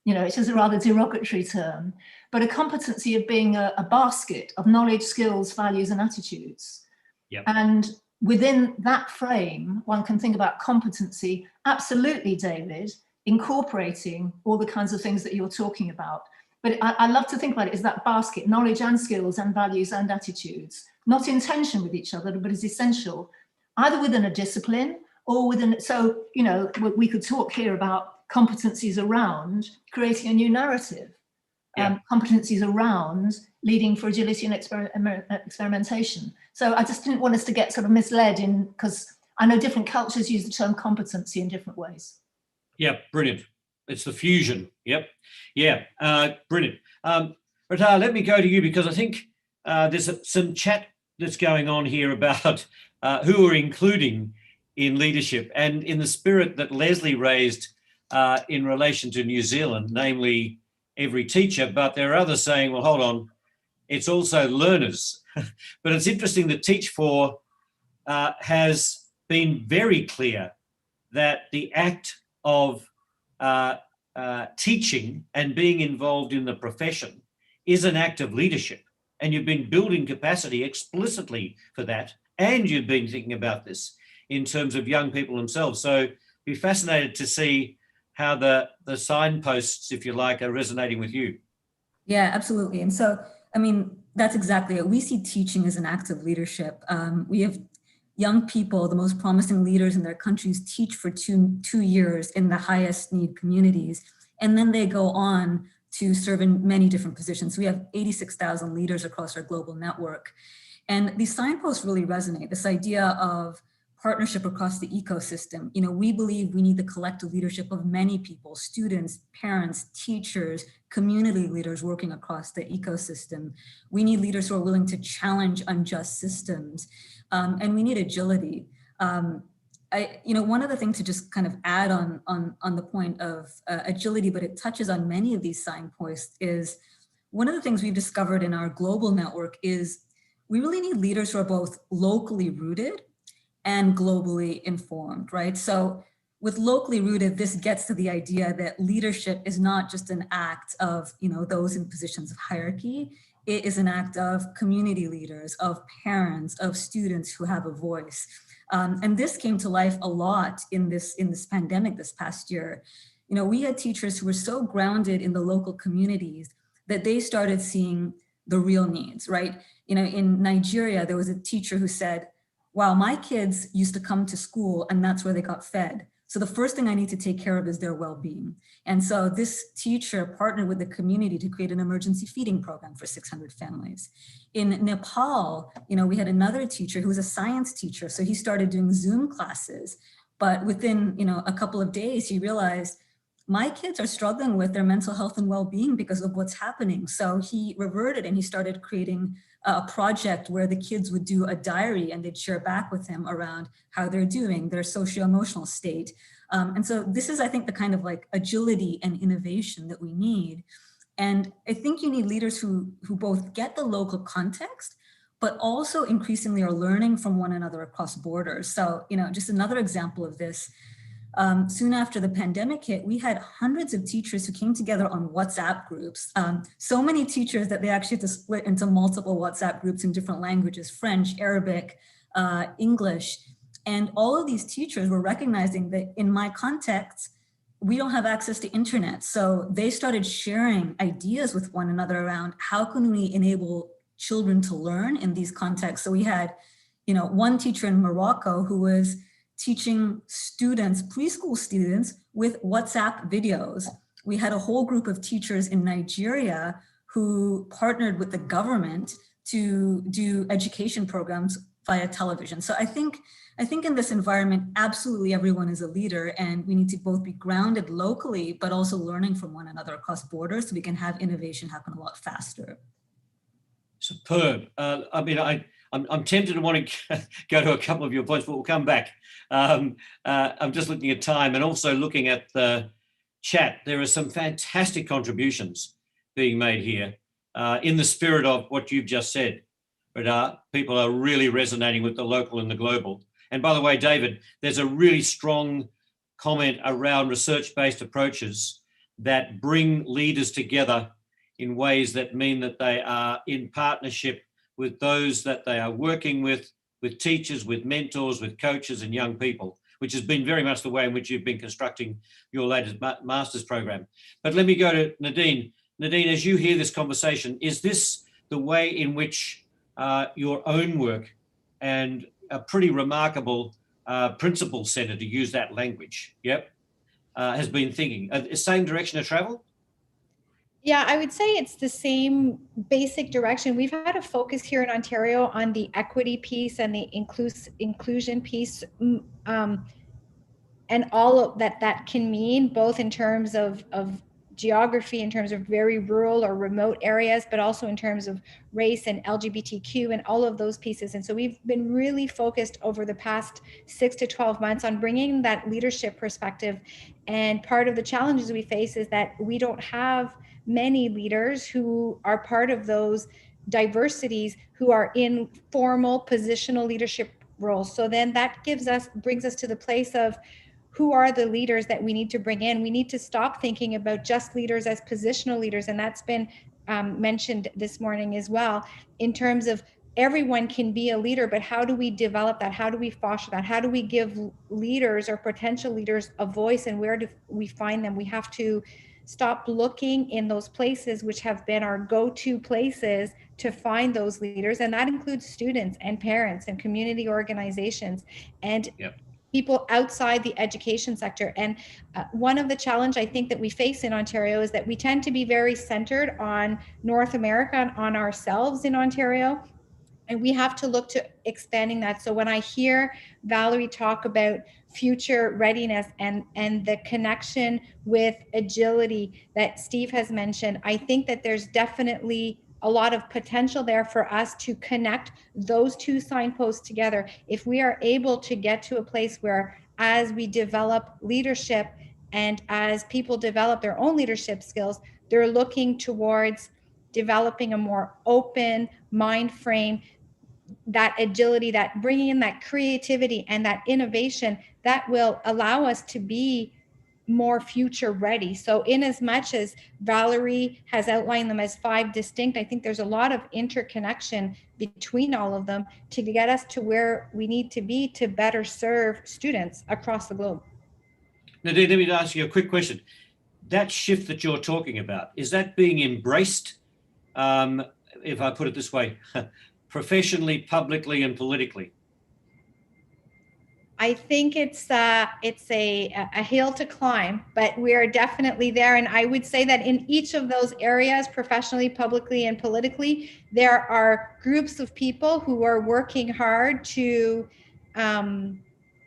you know, it's just a rather derogatory term, but a competency of being a basket of knowledge, skills, values, and attitudes. Yep. And within that frame, one can think about competency, absolutely, David, incorporating all the kinds of things that you're talking about. But I love to think about it as that basket, knowledge and skills and values and attitudes, not in tension with each other, but is essential, either within a discipline or within, so, you know, we could talk here about competencies around creating a new narrative, competencies around leading for agility and experimentation. So I just didn't want us to get sort of misled in, because I know different cultures use the term competency in different ways. Yeah, brilliant. It's the fusion. Yep. Yeah, brilliant. Rita, let me go to you, because I think there's some chat that's going on here about who we're including in leadership, and in the spirit that Leslie raised in relation to New Zealand, namely every teacher, but there are others saying, well, hold on, it's also learners. But it's interesting that Teach4 has been very clear that the act of teaching and being involved in the profession is an act of leadership. And you've been building capacity explicitly for that. And you've been thinking about this in terms of young people themselves. So be fascinated to see how the signposts, if you like, are resonating with you. Yeah, absolutely. And so, I mean, that's exactly it. We see teaching as an act of leadership. We have young people, the most promising leaders in their countries, teach for two years in the highest need communities. And then they go on to serve in many different positions. We have 86,000 leaders across our global network. And these signposts really resonate. This idea of partnership across the ecosystem. You know, we believe we need the collective leadership of many people, students, parents, teachers, community leaders working across the ecosystem. We need leaders who are willing to challenge unjust systems, and we need agility. One other thing to just kind of add on the point of agility, but it touches on many of these signposts, is one of the things we've discovered in our global network is we really need leaders who are both locally rooted and globally informed, right? So with locally rooted, this gets to the idea that leadership is not just an act of, you know, those in positions of hierarchy. It is an act of community leaders, of parents, of students who have a voice. And this came to life a lot in this pandemic this past year. You know, we had teachers who were so grounded in the local communities that they started seeing the real needs, right? You know, in Nigeria, there was a teacher who said, wow, my kids used to come to school and that's where they got fed. So the first thing I need to take care of is their well-being. And so this teacher partnered with the community to create an emergency feeding program for 600 families. In Nepal, you know, we had another teacher who was a science teacher. So he started doing Zoom classes, but within, you know, a couple of days, he realized my kids are struggling with their mental health and well-being because of what's happening. So he reverted and he started creating a project where the kids would do a diary and they'd share back with him around how they're doing, their socio-emotional state. And so this is, I think, the kind of like agility and innovation that we need. And I think you need leaders who both get the local context, but also increasingly are learning from one another across borders. So, you know, just another example of this, soon after the pandemic hit, we had hundreds of teachers who came together on WhatsApp groups. So many teachers that they actually had to split into multiple WhatsApp groups in different languages, French, Arabic, English. And all of these teachers were recognizing that in my context, we don't have access to internet. So they started sharing ideas with one another around how can we enable children to learn in these contexts. So we had, you know, one teacher in Morocco who was teaching students, preschool students, with WhatsApp videos. We had a whole group of teachers in Nigeria who partnered with the government to do education programs via television. So I think in this environment, absolutely everyone is a leader, and we need to both be grounded locally, but also learning from one another across borders so we can have innovation happen a lot faster. Superb. I mean, I'm tempted to want to go to a couple of your points, but we'll come back. I'm just looking at time and also looking at the chat. There are some fantastic contributions being made here in the spirit of what you've just said. But people are really resonating with the local and the global. And by the way, David, there's a really strong comment around research-based approaches that bring leaders together in ways that mean that they are in partnership with those that they are working with, with teachers, with mentors, with coaches and young people, which has been very much the way in which you've been constructing your latest master's program. But let me go to Nadine. Nadine, as you hear this conversation, is this the way in which your own work and a pretty remarkable principle center, to use that language, has been thinking? Same direction of travel? Yeah, I would say it's the same basic direction. We've had a focus here in Ontario on the equity piece and the inclusion piece, and all of that can mean, both in terms of geography, in terms of very rural or remote areas, but also in terms of race and LGBTQ and all of those pieces. And so we've been really focused over the past 6 to 12 months on bringing that leadership perspective. And part of the challenges we face is that we don't have many leaders who are part of those diversities who are in formal positional leadership roles. So then that brings us to the place of, who are the leaders that we need to bring in? We need to stop thinking about just leaders as positional leaders. And that's been mentioned this morning as well, in terms of everyone can be a leader, but how do we develop that? How do we foster that? How do we give leaders or potential leaders a voice, and where do we find them? We have to stop looking in those places which have been our go-to places to find those leaders. And that includes students and parents and community organizations and people outside the education sector. And one of the challenge I think that we face in Ontario is that we tend to be very centered on North America and on ourselves in Ontario. And we have to look to expanding that. So when I hear Valerie talk about future readiness and the connection with agility that Steve has mentioned, I think that there's definitely a lot of potential there for us to connect those two signposts together. If we are able to get to a place where, as we develop leadership and as people develop their own leadership skills, they're looking towards developing a more open mind frame, that agility, that bringing in that creativity and that innovation, that will allow us to be more future ready. So in as much as Valerie has outlined them as 5 distinct, I think there's a lot of interconnection between all of them to get us to where we need to be to better serve students across the globe. Nadine, let me ask you a quick question. That shift that you're talking about, is that being embraced, if I put it this way, professionally, publicly, and politically? I think it's a hill to climb, but we are definitely there. And I would say that in each of those areas, professionally, publicly, and politically, there are groups of people who are working hard to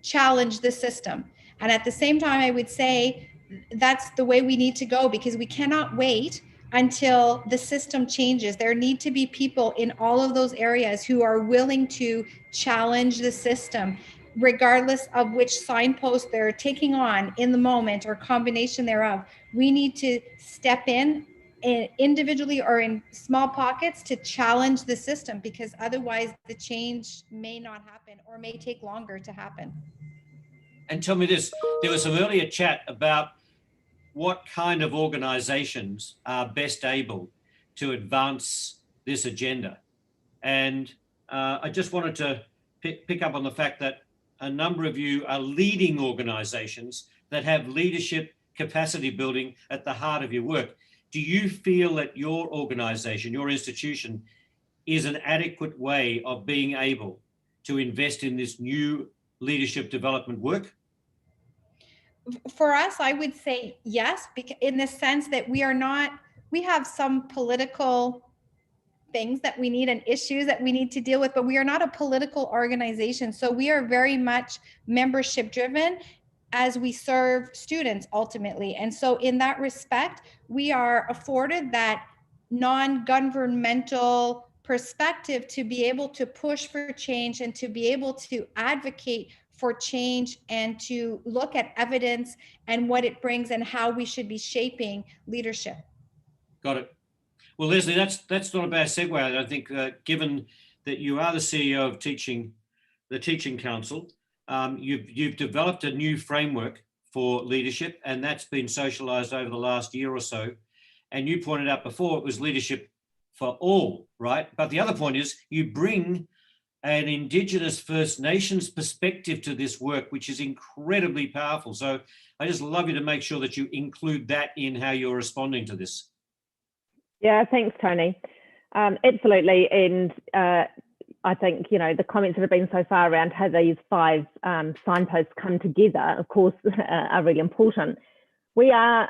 challenge the system. And at the same time, I would say that's the way we need to go, because we cannot wait until the system changes. There need to be people in all of those areas who are willing to challenge the system, regardless of which signpost they're taking on in the moment or combination thereof. We need to step in individually or in small pockets to challenge the system, because otherwise the change may not happen or may take longer to happen. And tell me this, there was some earlier chat about what kind of organizations are best able to advance this agenda. And I just wanted to pick up on the fact that a number of you are leading organizations that have leadership capacity building at the heart of your work. Do you feel that your organization, your institution, is an adequate way of being able to invest in this new leadership development work? For us, I would say yes, in the sense that we have some political things that we need and issues that we need to deal with, but we are not a political organization. So we are very much membership driven as we serve students ultimately. And so in that respect, we are afforded that non-governmental perspective to be able to push for change and to be able to advocate for change and to look at evidence and what it brings and how we should be shaping leadership. Got it. Well, Leslie, that's not a bad segue. I think given that you are the CEO of the Teaching Council, you've developed a new framework for leadership, and that's been socialized over the last year or so. And you pointed out before it was leadership for all, right? But the other point is you bring an Indigenous First Nations perspective to this work, which is incredibly powerful. So I just love you to make sure that you include that in how you're responding to this. Yeah, thanks, Tony. Absolutely. And I think, you know, the comments that have been so far around how these 5 signposts come together, of course, are really important. We are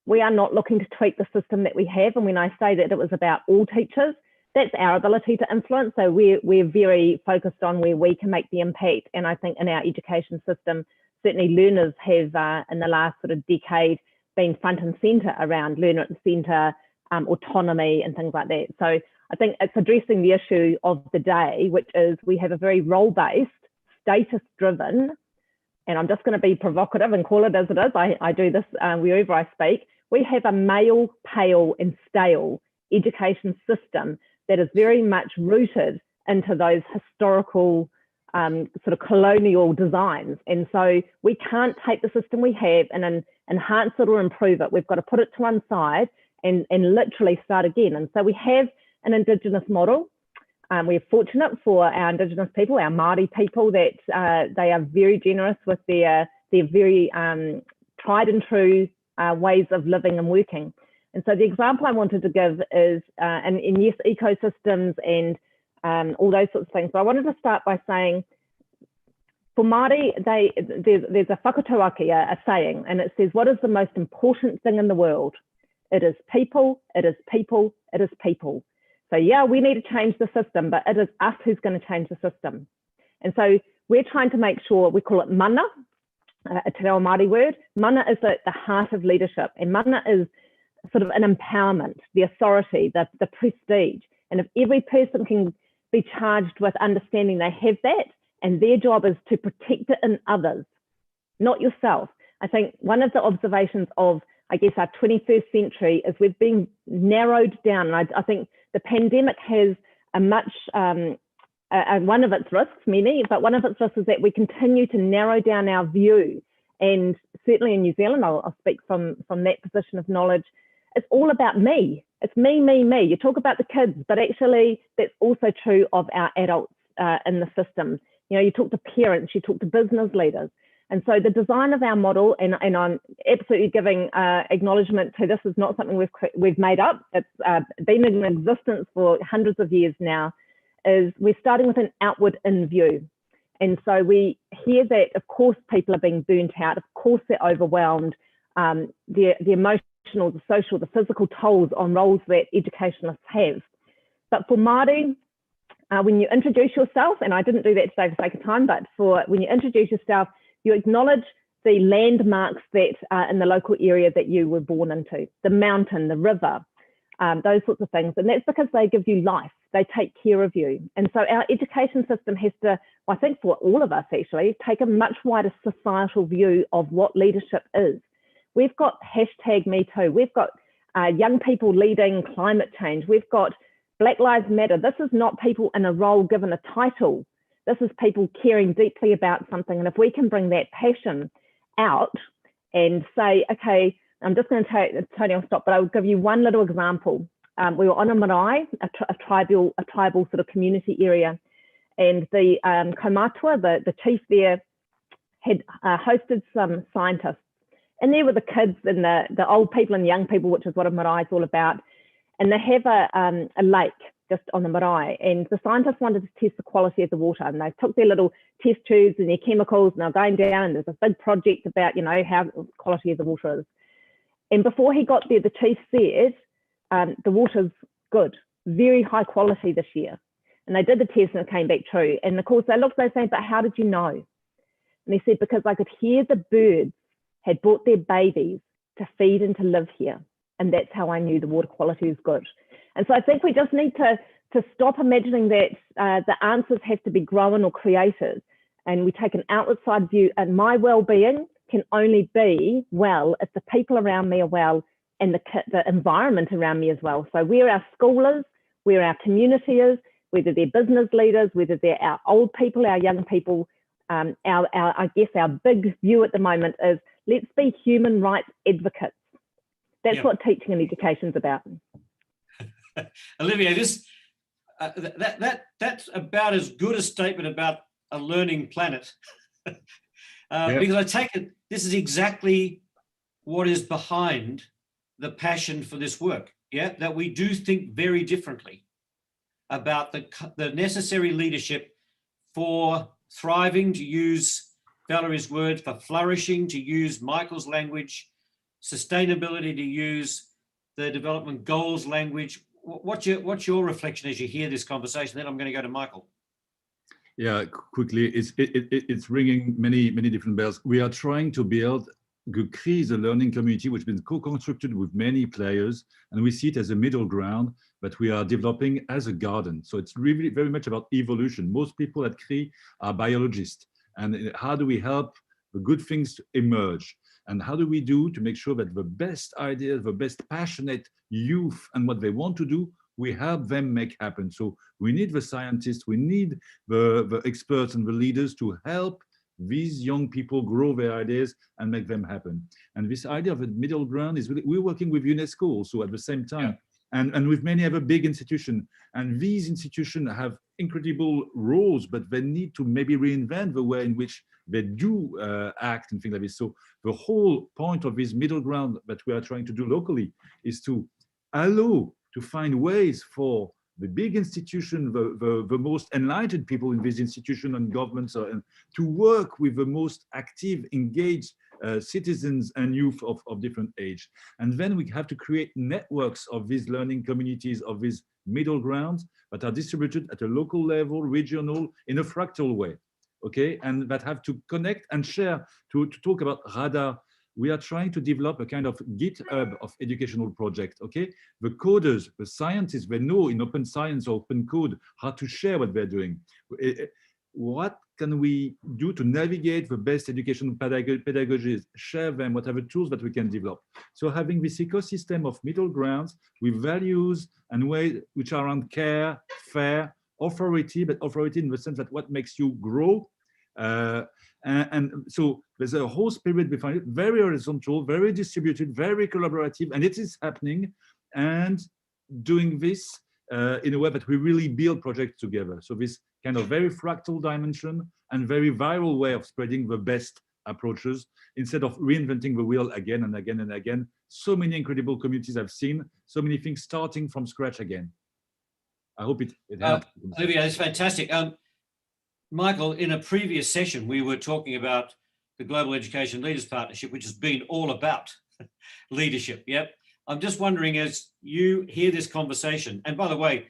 not looking to tweak the system that we have. And when I say that it was about all teachers, that's our ability to influence. So we're very focused on where we can make the impact. And I think in our education system, certainly learners have in the last sort of decade been front and centre around learner at the centre, autonomy and things like that. So I think it's addressing the issue of the day, which is we have a very role-based, status-driven, and I'm just going to be provocative and call it as it is. I do this wherever I speak. We have a male, pale and stale education system that is very much rooted into those historical sort of colonial designs. And so we can't take the system we have and enhance it or improve it. We've got to put it to one side and literally start again. And so we have an Indigenous model. We're fortunate for our Indigenous people, our Māori people, that they are very generous with their very tried and true ways of living and working. And so the example I wanted to give is, and yes, ecosystems and all those sorts of things. But I wanted to start by saying, for Māori, there's a whakatauaki, a saying, and it says, what is the most important thing in the world? It is people, it is people, it is people. So yeah, we need to change the system, but it is us who's going to change the system. And so we're trying to make sure, we call it mana, a te reo Māori word. Mana is at the heart of leadership, and mana is sort of an empowerment, the authority, the prestige. And if every person can be charged with understanding they have that, and their job is to protect it in others, not yourself. I think one of the observations of, I guess, our 21st century is we've been narrowed down. And I think the pandemic has a much, one of its risks, many, but one of its risks is that we continue to narrow down our view. And certainly in New Zealand, I'll speak from that position of knowledge, it's all about me. It's me, me, me. You talk about the kids, but actually that's also true of our adults in the system. You know, you talk to parents, you talk to business leaders. And so the design of our model, and I'm absolutely giving acknowledgement to this, is not something we've made up. It's been in existence for hundreds of years now, is we're starting with an outward in view. And so we hear that, of course, people are being burnt out. Of course, they're overwhelmed. The emotional, the social, the physical tolls on roles that educationalists have. But for Māori, when you introduce yourself, and I didn't do that today for sake of time, but when you introduce yourself, you acknowledge the landmarks that are in the local area that you were born into, the mountain, the river, those sorts of things. And that's because they give you life, they take care of you. And so our education system has to, I think for all of us actually, take a much wider societal view of what leadership is. We've got #MeToo, we've got young people leading climate change, we've got Black Lives Matter. This is not people in a role given a title. This is people caring deeply about something. And if we can bring that passion out and say, okay, I'm just going to take, Tony, I'll stop, but I'll give you one little example. We were on a marae, a tribal sort of community area, and the kaumātua, the chief there, had hosted some scientists. And there were the kids and the old people and young people, which is what a marae is all about. And they have a lake just on the marae, and the scientists wanted to test the quality of the water, and they took their little test tubes and their chemicals, and they're going down, and there's a big project about, you know, how the quality of the water is. And before he got there, the chief said, the water's good, very high quality this year. And they did the test and it came back true. And of course they looked, they saying, but how did you know? And he said, because I could hear the birds had brought their babies to feed and to live here. And that's how I knew the water quality is good. And so I think we just need to stop imagining that the answers have to be grown or created. And we take an outside view, and my well-being can only be well if the people around me are well and the environment around me as well. So where our schoolers, where our community is, whether they're business leaders, whether they're our old people, our young people, I guess our big view at the moment is let's be human rights advocates. That's what teaching and education is about. Olivier, that's about as good a statement about a learning planet. Because I take it this is exactly what is behind the passion for this work. Yeah, that we do think very differently about the necessary leadership for thriving, to use Valerie's word, for flourishing, to use Michael's language, sustainability, to use the development goals language. What's your reflection as you hear this conversation? Then I'm going to go to Michael. Yeah, quickly, it's ringing many different bells. We are trying to create a learning community which has been co-constructed with many players, and we see it as a middle ground that we are developing as a garden. So it's really very much about evolution. Most people at CRI are biologists, and how do we help the good things to emerge? And how do we do to make sure that the best ideas, the best passionate youth and what they want to do, we help them make happen. So we need the scientists, we need the experts and the leaders to help these young people grow their ideas and make them happen. And this idea of a middle ground is really, we're working with UNESCO also at the same time, and with many other big institutions. And these institutions have incredible roles, but they need to maybe reinvent the way in which they do act and things like this. So the whole point of this middle ground that we are trying to do locally is to allow to find ways for the big institution, the most enlightened people in this institution and governments to work with the most active, engaged citizens and youth of different age. And then we have to create networks of these learning communities, of these middle grounds that are distributed at a local level, regional, in a fractal way, okay? And that have to connect and share. To talk about RADA, we are trying to develop a kind of GitHub of educational project, okay? The coders, the scientists, they know in open science or open code how to share what they're doing. What can we do to navigate the best educational pedagogies, share them, whatever tools that we can develop? So having this ecosystem of middle grounds with values and ways which are around care, fair, authority, but authority in the sense that what makes you grow. And so there's a whole spirit behind it, very horizontal, very distributed, very collaborative, and it is happening. And doing this in a way that we really build projects together. So this kind of very fractal dimension and very viral way of spreading the best approaches instead of reinventing the wheel again and again and again. So many incredible communities I've seen, so many things starting from scratch again. I hope it helps. Olivier, that's fantastic. Michael, in a previous session, we were talking about the Global Education Leaders Partnership, which has been all about leadership. Yep. I'm just wondering, as you hear this conversation, and by the way,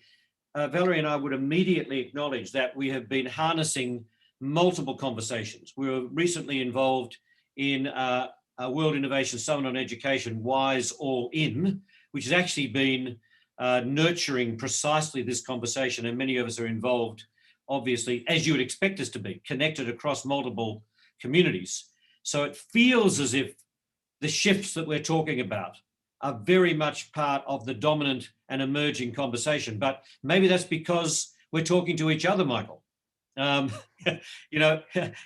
Valerie and I would immediately acknowledge that we have been harnessing multiple conversations. We were recently involved in a World Innovation Summit on Education, WISE All In, which has actually been nurturing precisely this conversation, and many of us are involved, obviously, as you would expect us to be, connected across multiple communities. So it feels as if the shifts that we're talking about are very much part of the dominant and emerging conversation. But maybe that's because we're talking to each other, Michael. You know,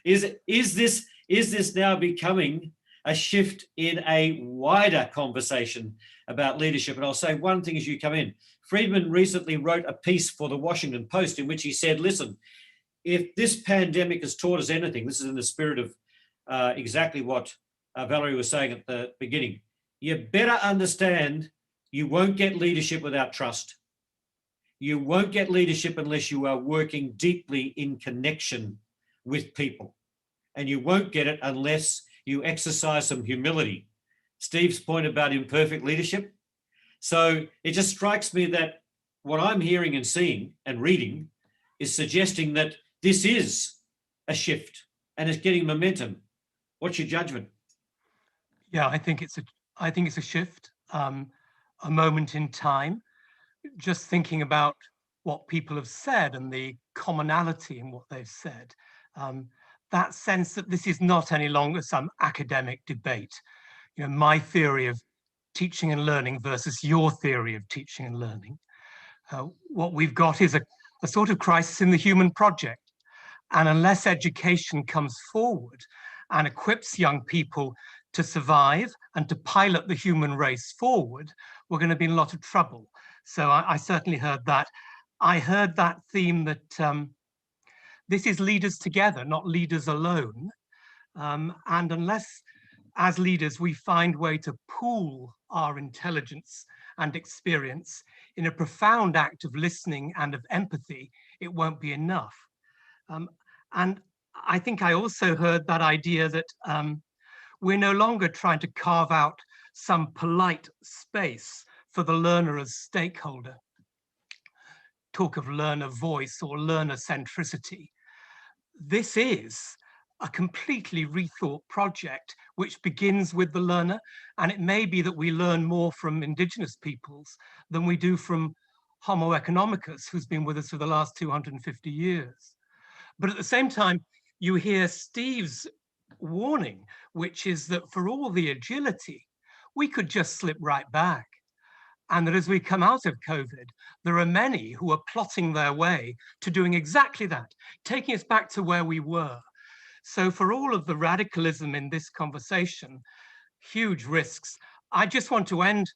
is this now becoming a shift in a wider conversation about leadership? And I'll say one thing as you come in. Friedman recently wrote a piece for the Washington Post in which he said, listen, if this pandemic has taught us anything, this is in the spirit of exactly what Valerie was saying at the beginning, you better understand you won't get leadership without trust. You won't get leadership unless you are working deeply in connection with people. And you won't get it unless you exercise some humility. Steve's point about imperfect leadership. So it just strikes me that what I'm hearing and seeing and reading is suggesting that this is a shift and it's getting momentum. What's your judgment? Yeah, I think it's a shift, a moment in time. Just thinking about what people have said and the commonality in what they've said, that sense that this is not any longer some academic debate. You know, my theory of teaching and learning versus your theory of teaching and learning. What we've got is a sort of crisis in the human project. And unless education comes forward and equips young people to survive and to pilot the human race forward, we're going to be in a lot of trouble. So I certainly heard that. I heard that theme that this is leaders together, not leaders alone. And unless, as leaders, we find a way to pool our intelligence and experience in a profound act of listening and of empathy, it won't be enough. And I think I also heard that idea that we're no longer trying to carve out some polite space for the learner as stakeholder. Talk of learner voice or learner centricity. This is a completely rethought project which begins with the learner, and it may be that we learn more from indigenous peoples than we do from Homo economicus, who's been with us for the last 250 years. But at the same time, you hear Steve's warning, which is that for all the agility, we could just slip right back. And that as we come out of COVID, there are many who are plotting their way to doing exactly that, taking us back to where we were. So for all of the radicalism in this conversation, huge risks. I just want to end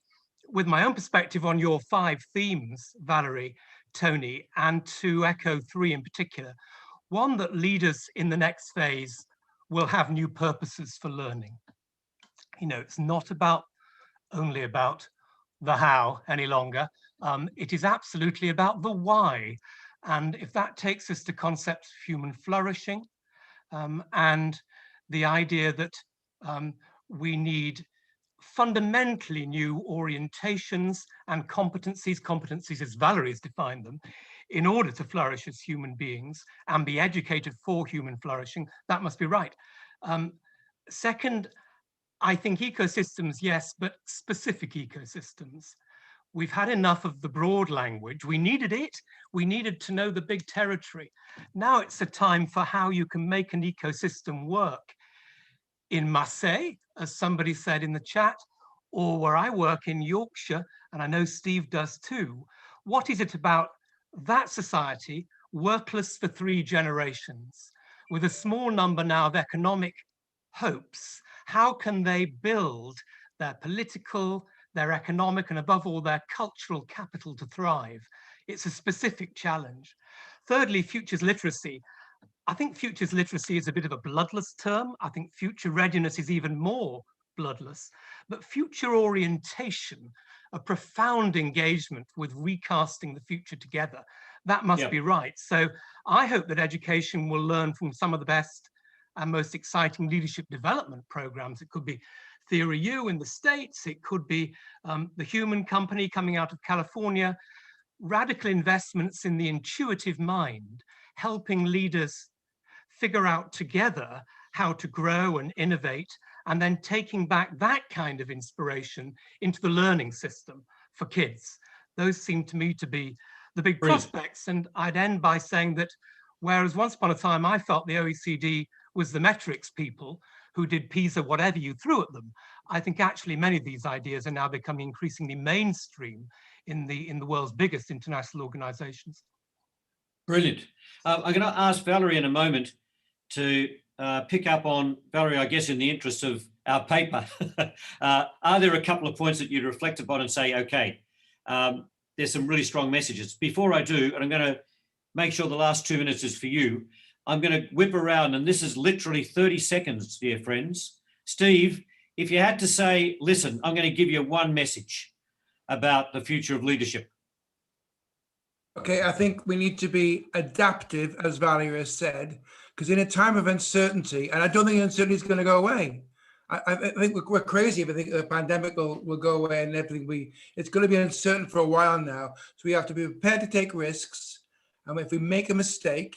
with my own perspective on your 5 themes, Valerie, Tony, and to echo 3 in particular. One, that leaders in the next phase will have new purposes for learning. You know, it's not only about the how any longer. It is absolutely about the why. And if that takes us to concepts of human flourishing, and the idea that we need fundamentally new orientations and competencies as Valerie's defined them, in order to flourish as human beings and be educated for human flourishing, that must be right. Second, I think ecosystems, yes, but specific ecosystems. We've had enough of the broad language. We needed it. We needed to know the big territory. Now it's a time for how you can make an ecosystem work in Marseille, as somebody said in the chat, or where I work in Yorkshire, and I know Steve does too. What is it about that society, workless for 3 generations, with a small number now of economic hopes? How can they build their political, their economic, and above all, their cultural capital to thrive? It's a specific challenge. Thirdly, futures literacy. I think futures literacy is a bit of a bloodless term. I think future readiness is even more bloodless. But future orientation, a profound engagement with recasting the future together, that must be right. So I hope that education will learn from some of the best and most exciting leadership development programs. It could be Theory U in the States. It could be the Human Company coming out of California. Radical investments in the intuitive mind, helping leaders figure out together how to grow and innovate, and then taking back that kind of inspiration into the learning system for kids. Those seem to me to be the big prospects. And I'd end by saying that whereas once upon a time I felt the OECD was the metrics people who did PISA whatever you threw at them, I think actually many of these ideas are now becoming increasingly mainstream in the world's biggest international organizations. Brilliant. I'm going to ask Valerie in a moment to pick up on, Valerie, I guess in the interest of our paper, are there a couple of points that you'd reflect upon and say, okay, there's some really strong messages? Before I do, and I'm going to make sure the last 2 minutes is for you, I'm going to whip around, and this is literally 30 seconds, dear friends. Steve, if you had to say, listen, I'm going to give you one message about the future of leadership. Okay, I think we need to be adaptive, as Valerie has said, because in a time of uncertainty, and I don't think uncertainty is going to go away. I think we're crazy if I think the pandemic will go away and everything. It's going to be uncertain for a while now. So we have to be prepared to take risks. And if we make a mistake,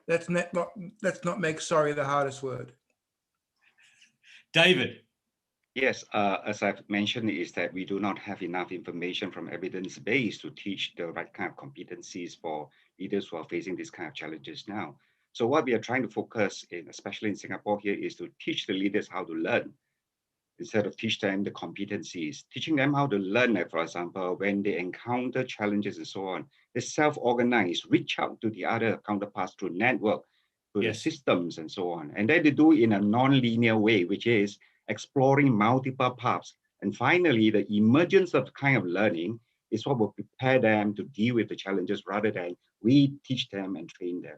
let's not make sorry the hardest word. David. Yes, as I've mentioned, is that we do not have enough information from evidence-based to teach the right kind of competencies for leaders who are facing these kind of challenges now. So what we are trying to focus in, especially in Singapore here, is to teach the leaders how to learn instead of teach them the competencies. Teaching them how to learn, like, for example, when they encounter challenges and so on, they self-organize, reach out to the other counterparts through network, to the systems and so on. And then they do it in a non-linear way, which is exploring multiple paths. And finally, the emergence of kind of learning is what will prepare them to deal with the challenges rather than we teach them and train them.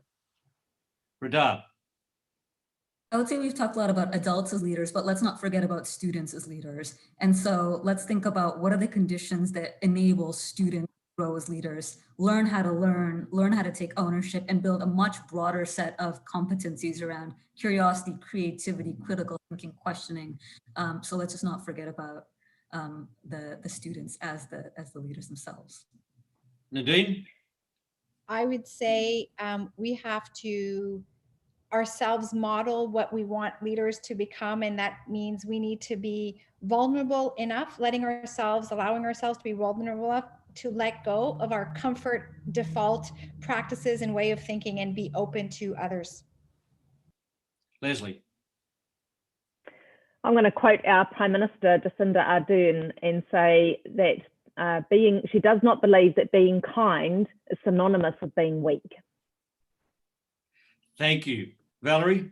Radha. I would say we've talked a lot about adults as leaders, but let's not forget about students as leaders. And so let's think about what are the conditions that enable students to grow as leaders, learn how to take ownership, and build a much broader set of competencies around curiosity, creativity, critical thinking, questioning. So let's just not forget about the students as the leaders themselves. Nadine? I would say we have to ourselves model what we want leaders to become, and that means we need to be vulnerable enough, allowing ourselves to be vulnerable enough to let go of our comfort default practices and way of thinking and be open to others. Leslie. I'm going to quote our Prime Minister, Jacinda Ardern, and say that she does not believe that being kind is synonymous with being weak. Thank you. Valerie?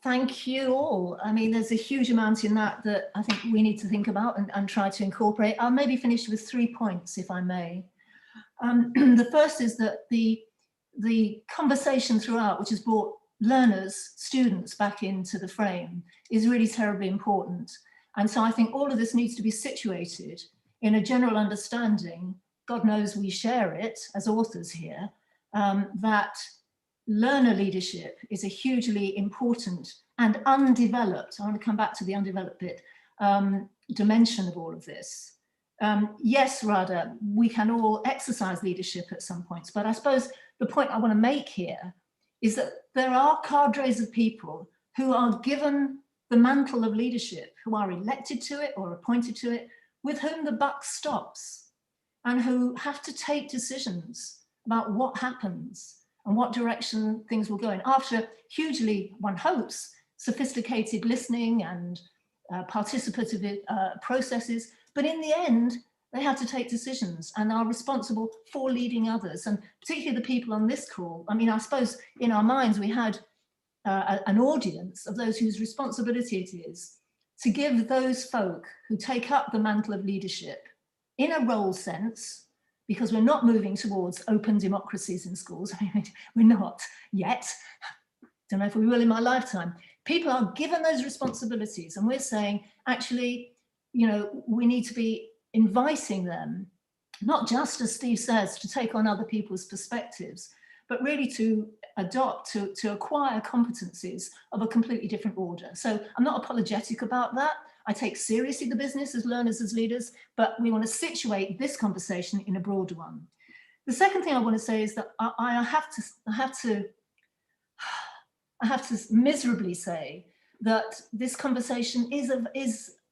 Thank you all. I mean, there's a huge amount in that I think we need to think about and try to incorporate. I'll maybe finish with 3 points, if I may. The first is that the conversation throughout, which has brought learners, students back into the frame, is really terribly important. And so I think all of this needs to be situated in a general understanding, God knows we share it as authors here, that learner leadership is a hugely important and undeveloped, I want to come back to the undeveloped bit, dimension of all of this. Yes, Radha, we can all exercise leadership at some points, but I suppose the point I want to make here is that there are cadres of people who are given the mantle of leadership, who are elected to it or appointed to it, with whom the buck stops, and who have to take decisions about what happens and what direction things will go in after hugely, one hopes, sophisticated listening and participative processes. But in the end, they have to take decisions and are responsible for leading others, and particularly the people on this call. I mean, I suppose in our minds we had an audience of those whose responsibility it is to give those folk who take up the mantle of leadership in a role sense, because we're not moving towards open democracies in schools. I mean, we're not yet. Don't know if we will in my lifetime. People are given those responsibilities, and we're saying, actually, you know, we need to be inviting them, not just, as Steve says, to take on other people's perspectives, but really to adopt, to acquire competencies of a completely different order. So I'm not apologetic about that. I take seriously the business as learners, as leaders, but we want to situate this conversation in a broader one. The second thing I want to say is that I have to miserably say that this conversation is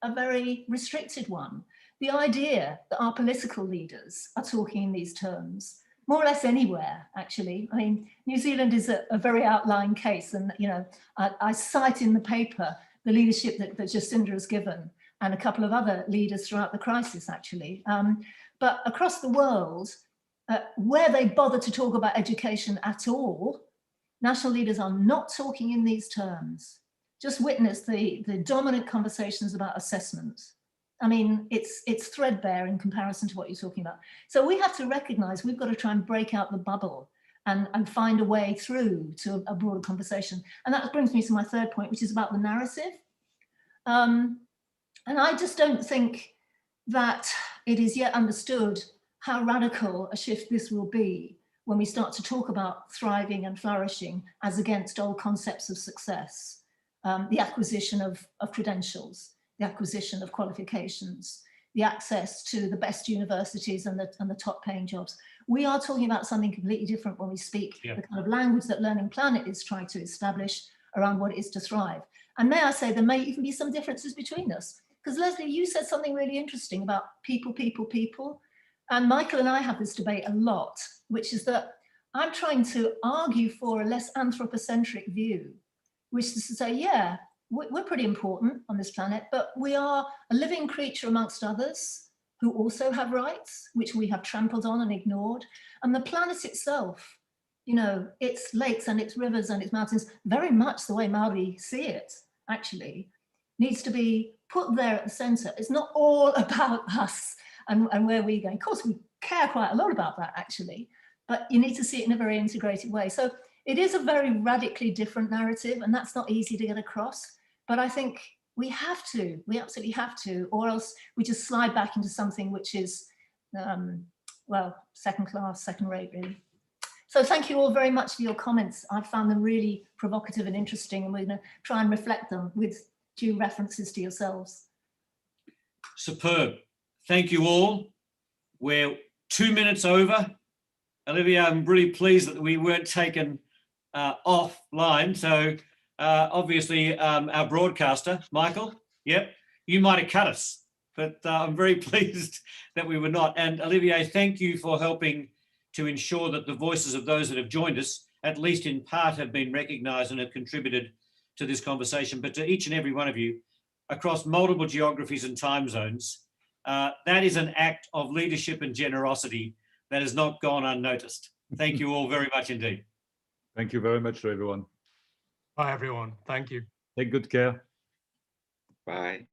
a very restricted one. The idea that our political leaders are talking in these terms, more or less anywhere, actually. I mean, New Zealand is a very outlying case, and you know, I cite in the paper the leadership that Jacinda has given, and a couple of other leaders throughout the crisis, actually. But across the world, where they bother to talk about education at all, national leaders are not talking in these terms. Just witness the dominant conversations about assessment. I mean, it's threadbare in comparison to what you're talking about. So we have to recognize we've got to try and break out the bubble and find a way through to a broader conversation. And that brings me to my third point, which is about the narrative. And I just don't think that it is yet understood how radical a shift this will be when we start to talk about thriving and flourishing as against old concepts of success, the acquisition of credentials, the acquisition of qualifications, the access to the best universities and the top paying jobs. We are talking about something completely different when we speak the kind of language that Learning Planet is trying to establish around what it is to thrive. And may I say, there may even be some differences between us. Because Leslie, you said something really interesting about people, people, people. And Michael and I have this debate a lot, which is that I'm trying to argue for a less anthropocentric view, which is to say, yeah, we're pretty important on this planet, but we are a living creature amongst others who also have rights, which we have trampled on and ignored. And the planet itself, you know, its lakes and its rivers and its mountains, very much the way Maori see it, actually, needs to be put there at the center. It's not all about us and where we're going. Of course, we care quite a lot about that, actually, but you need to see it in a very integrated way. So it is a very radically different narrative, and that's not easy to get across. But I think we have to, we absolutely have to, or else we just slide back into something which is, well, second class, second rate, really. So thank you all very much for your comments. I found them really provocative and interesting, and we're going to try and reflect them with due references to yourselves. Superb. Thank you all. We're 2 minutes over. Olivier, I'm really pleased that we weren't taken offline. So obviously our broadcaster, Michael, yep, you might have cut us, but I'm very pleased that we were not. And Olivier, thank you for helping to ensure that the voices of those that have joined us, at least in part, have been recognised and have contributed to this conversation. But to each and every one of you, across multiple geographies and time zones, that is an act of leadership and generosity that has not gone unnoticed. Thank you all very much indeed. Thank you very much to everyone. Bye, everyone. Thank you. Take good care. Bye.